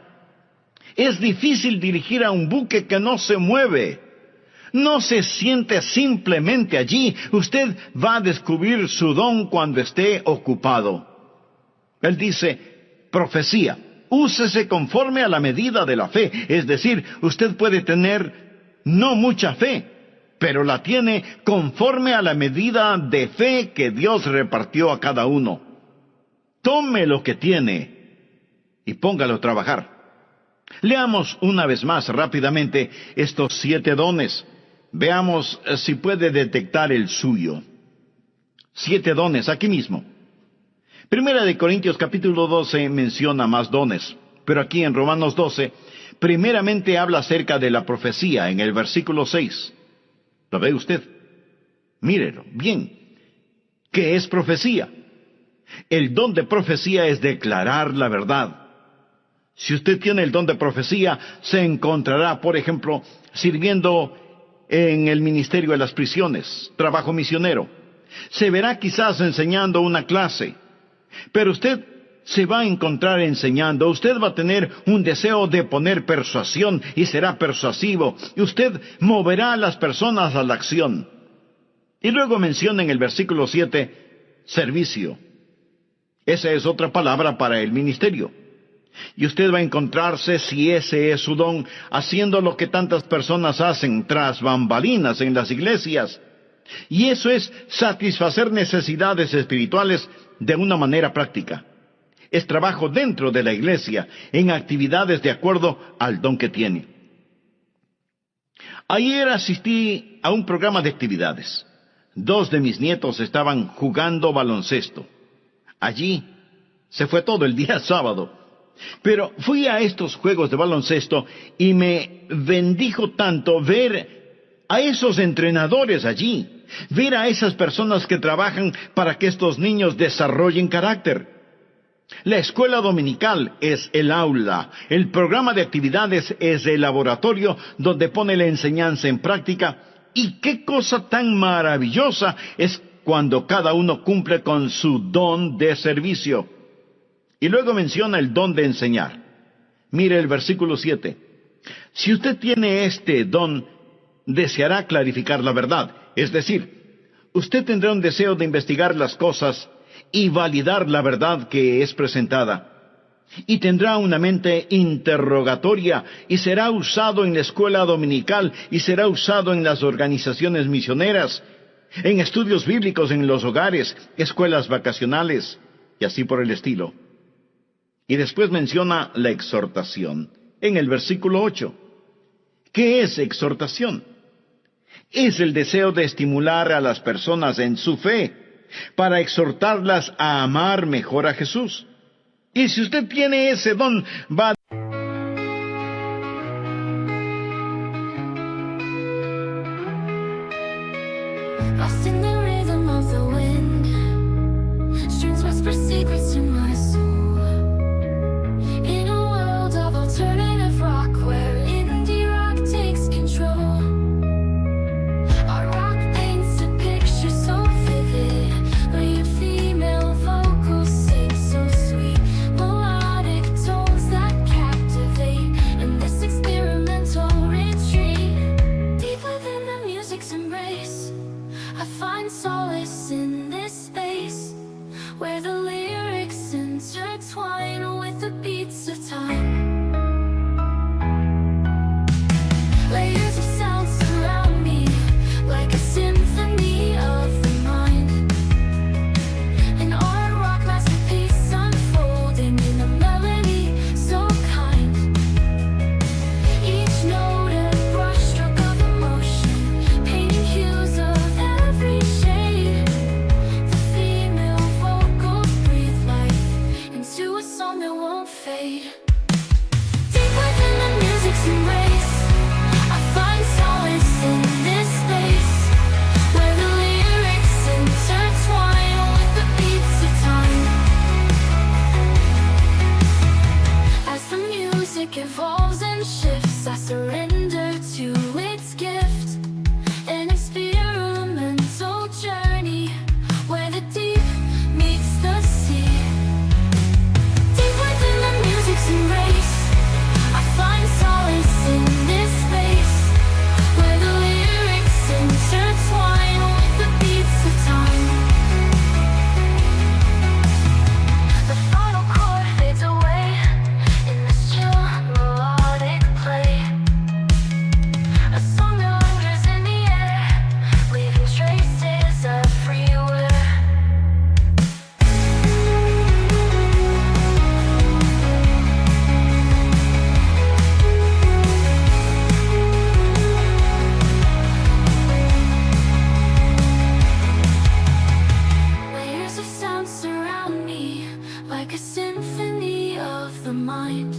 Es difícil dirigir a un buque que no se mueve. No se siente simplemente allí. Usted va a descubrir su don cuando esté ocupado. Él dice, profecía. Úsese conforme a la medida de la fe. Es decir, usted puede tener no mucha fe, pero la tiene conforme a la medida de fe que Dios repartió a cada uno. Tome lo que tiene y póngalo a trabajar. Leamos una vez más rápidamente estos 7 dones. Veamos si puede detectar el suyo. 7 dones aquí mismo. Primera de Corintios capítulo 12 menciona más dones, pero aquí en Romanos 12, primeramente habla acerca de la profecía en el versículo 6. ¿Lo ve usted? Mírelo, bien. ¿Qué es profecía? El don de profecía es declarar la verdad. Si usted tiene el don de profecía, se encontrará, por ejemplo, sirviendo en el ministerio de las prisiones, trabajo misionero. Se verá quizás enseñando una clase, pero usted se va a encontrar enseñando. Usted va a tener un deseo de poner persuasión y será persuasivo, y usted moverá a las personas a la acción. Y luego menciona en el versículo 7, servicio. Esa es otra palabra para el ministerio. Y usted va a encontrarse, si ese es su don, haciendo lo que tantas personas hacen tras bambalinas en las iglesias. Y eso es satisfacer necesidades espirituales de una manera práctica. Es trabajo dentro de la iglesia, en actividades de acuerdo al don que tiene. Ayer asistí a un programa de actividades. 2 de mis nietos estaban jugando baloncesto. Allí se fue todo el día sábado. Pero fui a estos juegos de baloncesto y me bendijo tanto ver a esos entrenadores allí, ver a esas personas que trabajan para que estos niños desarrollen carácter. La escuela dominical es el aula, el programa de actividades es el laboratorio donde pone la enseñanza en práctica, y qué cosa tan maravillosa es cuando cada uno cumple con su don de servicio. Y luego menciona el don de enseñar. Mire el versículo 7. Si usted tiene este don, deseará clarificar la verdad. Es decir, usted tendrá un deseo de investigar las cosas y validar la verdad que es presentada. Y tendrá una mente interrogatoria y será usado en la escuela dominical y será usado en las organizaciones misioneras, en estudios bíblicos en los hogares, escuelas vacacionales y así por el estilo. Y después menciona la exhortación en el versículo 8. ¿Qué es exhortación? Es el deseo de estimular a las personas en su fe, para exhortarlas a amar mejor a Jesús. Y si usted tiene ese don, va a... Lost in the rhythm of the wind, strings whisper secrets to my soul. In a world of alternative rock where indie rock takes control, our rock paints a picture so vivid, where your female vocals sing so sweet, melodic tones that captivate in this experimental retreat. Deep within the music's embrace, I find solace in this space, where the lyrics intertwine with the beats of time. Layers of sound surround me, like a symphony of the mind. An art rock masterpiece unfolding in a melody so kind. Each note a brushstroke of emotion, painting hues of every shade. The female vocals breathe life into a song that won't fade. Deep within the music's embrace, I find solace in this space, where the lyrics intertwine with the beats of time. As the music evolves and shifts, I surrender to its gift, an experimental journey where the deep meets the sea. Deep within the music's embrace, I find solace in this space, where the lyrics intertwine with the beats of time. The final chord fades away in this chill melodic play, a song that lingers in the air, leaving traces everywhere. Layers of sound surround me, like a symphony of the mind.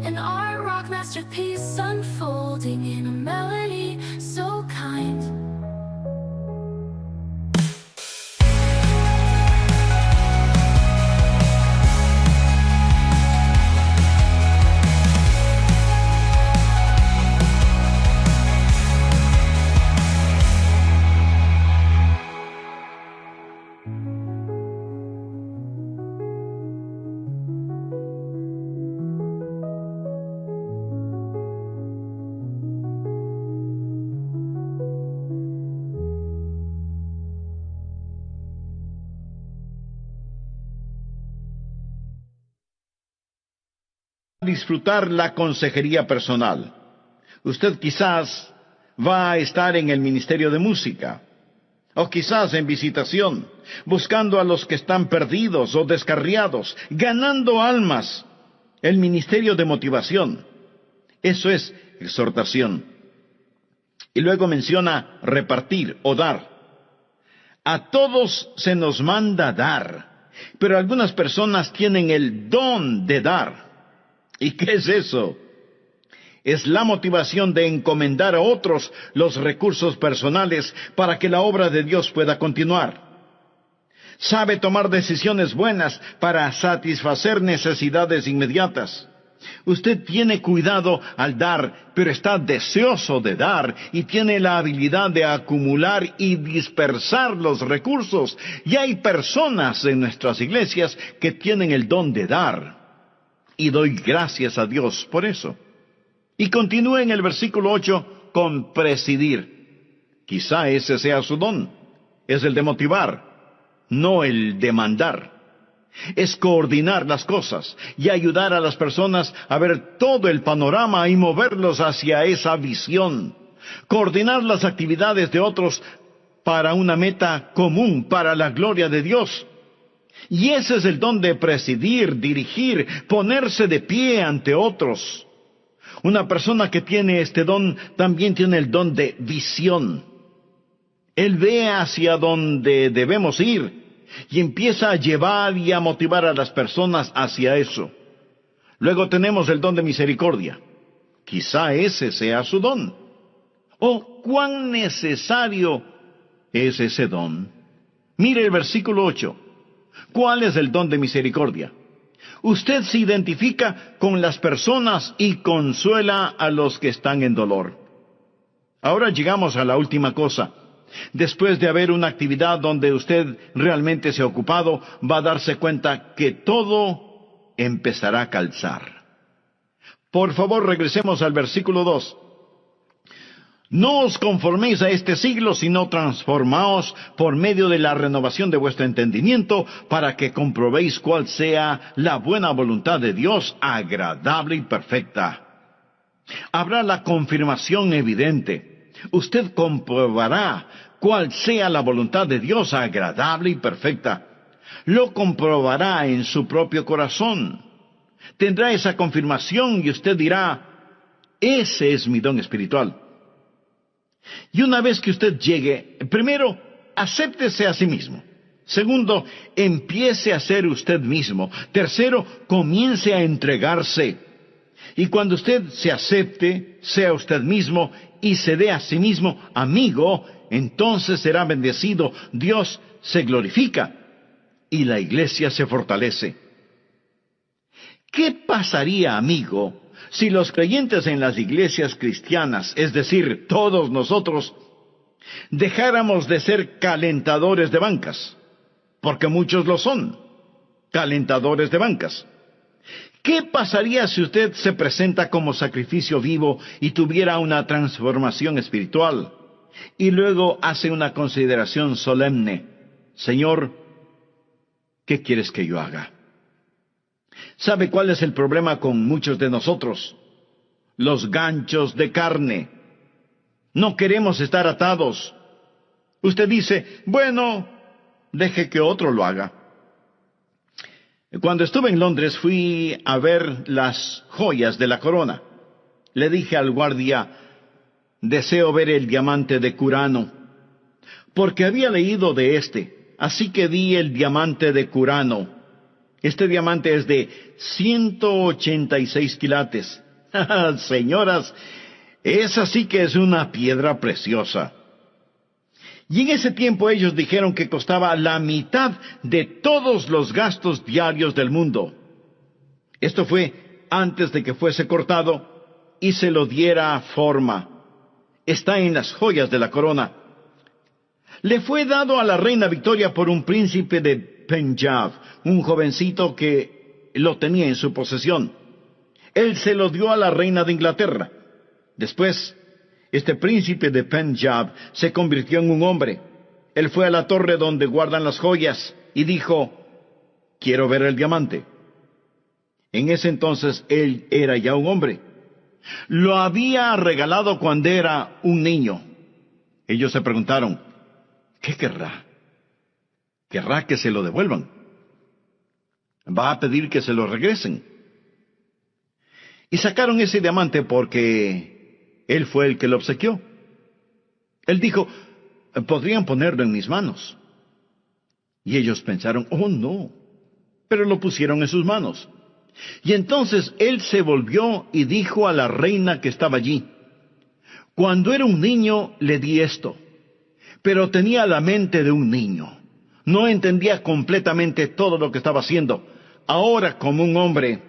An art rock masterpiece unfolding in a melody so kind. disfrutar la consejería personal. Usted quizás va a estar en el ministerio de música, o quizás en visitación, buscando a los que están perdidos o descarriados, ganando almas. El ministerio de motivación. Eso es exhortación. Y luego menciona repartir o dar. A todos se nos manda dar, pero algunas personas tienen el don de dar. ¿Y qué es eso? Es la motivación de encomendar a otros los recursos personales para que la obra de Dios pueda continuar. Sabe tomar decisiones buenas para satisfacer necesidades inmediatas. Usted tiene cuidado al dar, pero está deseoso de dar y tiene la habilidad de acumular y dispersar los recursos. Y hay personas en nuestras iglesias que tienen el don de dar. Y doy gracias a Dios por eso. Y continúa en el versículo 8 con presidir. Quizá ese sea su don. Es el de motivar, no el de mandar. Es coordinar las cosas y ayudar a las personas a ver todo el panorama y moverlos hacia esa visión. Coordinar las actividades de otros para una meta común, para la gloria de Dios. Y ese es el don de presidir, dirigir, ponerse de pie ante otros. Una persona que tiene este don también tiene el don de visión. Él ve hacia donde debemos ir y empieza a llevar y a motivar a las personas hacia eso. Luego tenemos el don de misericordia. Quizá ese sea su don. ¿O cuán necesario es ese don? Mire el versículo 8. ¿Cuál es el don de misericordia? Usted se identifica con las personas y consuela a los que están en dolor. Ahora llegamos a la última cosa. Después de haber una actividad donde usted realmente se ha ocupado, va a darse cuenta que todo empezará a calzar. Por favor, regresemos al versículo 2. No os conforméis a este siglo, sino transformaos por medio de la renovación de vuestro entendimiento, para que comprobéis cuál sea la buena voluntad de Dios, agradable y perfecta. Habrá la confirmación evidente. Usted comprobará cuál sea la voluntad de Dios, agradable y perfecta. Lo comprobará en su propio corazón. Tendrá esa confirmación y usted dirá, ese es mi don espiritual. Y una vez que usted llegue, primero, acéptese a sí mismo. Segundo, empiece a ser usted mismo. Tercero, comience a entregarse. Y cuando usted se acepte, sea usted mismo y se dé a sí mismo amigo, entonces será bendecido. Dios se glorifica y la iglesia se fortalece. ¿Qué pasaría, amigo, si los creyentes en las iglesias cristianas, es decir, todos nosotros, dejáramos de ser calentadores de bancas? Porque muchos lo son, calentadores de bancas. ¿Qué pasaría si usted se presenta como sacrificio vivo y tuviera una transformación espiritual? Y luego hace una consideración solemne. Señor, ¿qué quieres que yo haga? ¿Sabe cuál es el problema con muchos de nosotros? Los ganchos de carne. No queremos estar atados. Usted dice, bueno, deje que otro lo haga. Cuando estuve en Londres fui a ver las joyas de la corona. Le dije al guardia, deseo ver el diamante de Curano, porque había leído de este, así que vi el diamante de Curano. Este diamante es de 186 quilates. Señoras, esa sí que es una piedra preciosa. Y en ese tiempo ellos dijeron que costaba la mitad de todos los gastos diarios del mundo. Esto fue antes de que fuese cortado y se lo diera forma. Está en las joyas de la corona. Le fue dado a la reina Victoria por un príncipe de Punjab, un jovencito que lo tenía en su posesión. Él se lo dio a la reina de Inglaterra. Después, este príncipe de Punjab se convirtió en un hombre. Él fue a la torre donde guardan las joyas y dijo, quiero ver el diamante. En ese entonces él era ya un hombre. Lo había regalado cuando era un niño. Ellos se preguntaron, ¿qué querrá? ¿Querrá que se lo devuelvan? ¿Va a pedir que se lo regresen? Y sacaron ese diamante porque él fue el que lo obsequió. Él dijo, podrían ponerlo en mis manos. Y ellos pensaron, oh no, pero lo pusieron en sus manos. Y entonces él se volvió y dijo a la reina que estaba allí, cuando era un niño le di esto, pero tenía la mente de un niño. No entendía completamente todo lo que estaba haciendo. Ahora, como un hombre,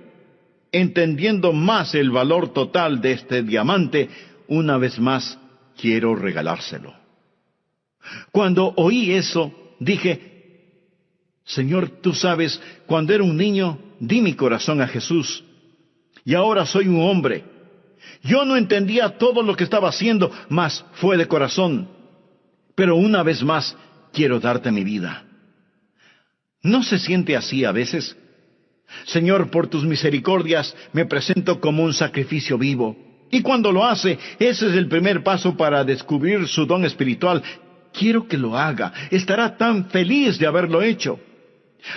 entendiendo más el valor total de este diamante, una vez más quiero regalárselo. Cuando oí eso, dije, Señor, tú sabes, cuando era un niño, di mi corazón a Jesús. Y ahora soy un hombre. Yo no entendía todo lo que estaba haciendo, mas fue de corazón. Pero una vez más, quiero darte mi vida. ¿No se siente así a veces? Señor, por tus misericordias, me presento como un sacrificio vivo. Y cuando lo hace, ese es el primer paso para descubrir su don espiritual. Quiero que lo haga. Estará tan feliz de haberlo hecho.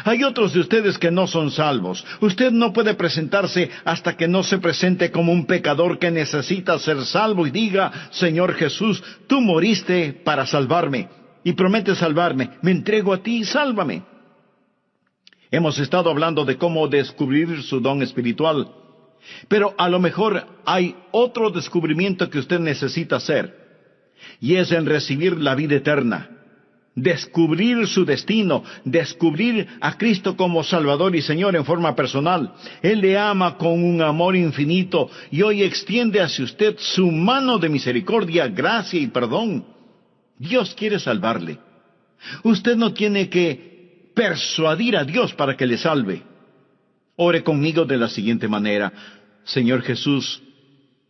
Hay otros de ustedes que no son salvos. Usted no puede presentarse hasta que no se presente como un pecador que necesita ser salvo y diga, Señor Jesús, tú moriste para salvarme y prometes salvarme. Me entrego a ti y sálvame. Hemos estado hablando de cómo descubrir su don espiritual, pero a lo mejor hay otro descubrimiento que usted necesita hacer, y es en recibir la vida eterna. Descubrir su destino, descubrir a Cristo como Salvador y Señor en forma personal. Él le ama con un amor infinito y hoy extiende hacia usted su mano de misericordia, gracia y perdón. Dios quiere salvarle. Usted no tiene que persuadir a Dios para que le salve. Ore conmigo de la siguiente manera. Señor Jesús,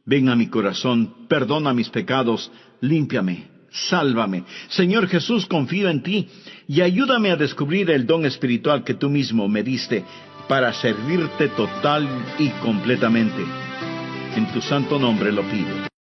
ven a mi corazón, perdona mis pecados, límpiame. Sálvame. Señor Jesús, confío en ti y ayúdame a descubrir el don espiritual que tú mismo me diste para servirte total y completamente. En tu santo nombre lo pido.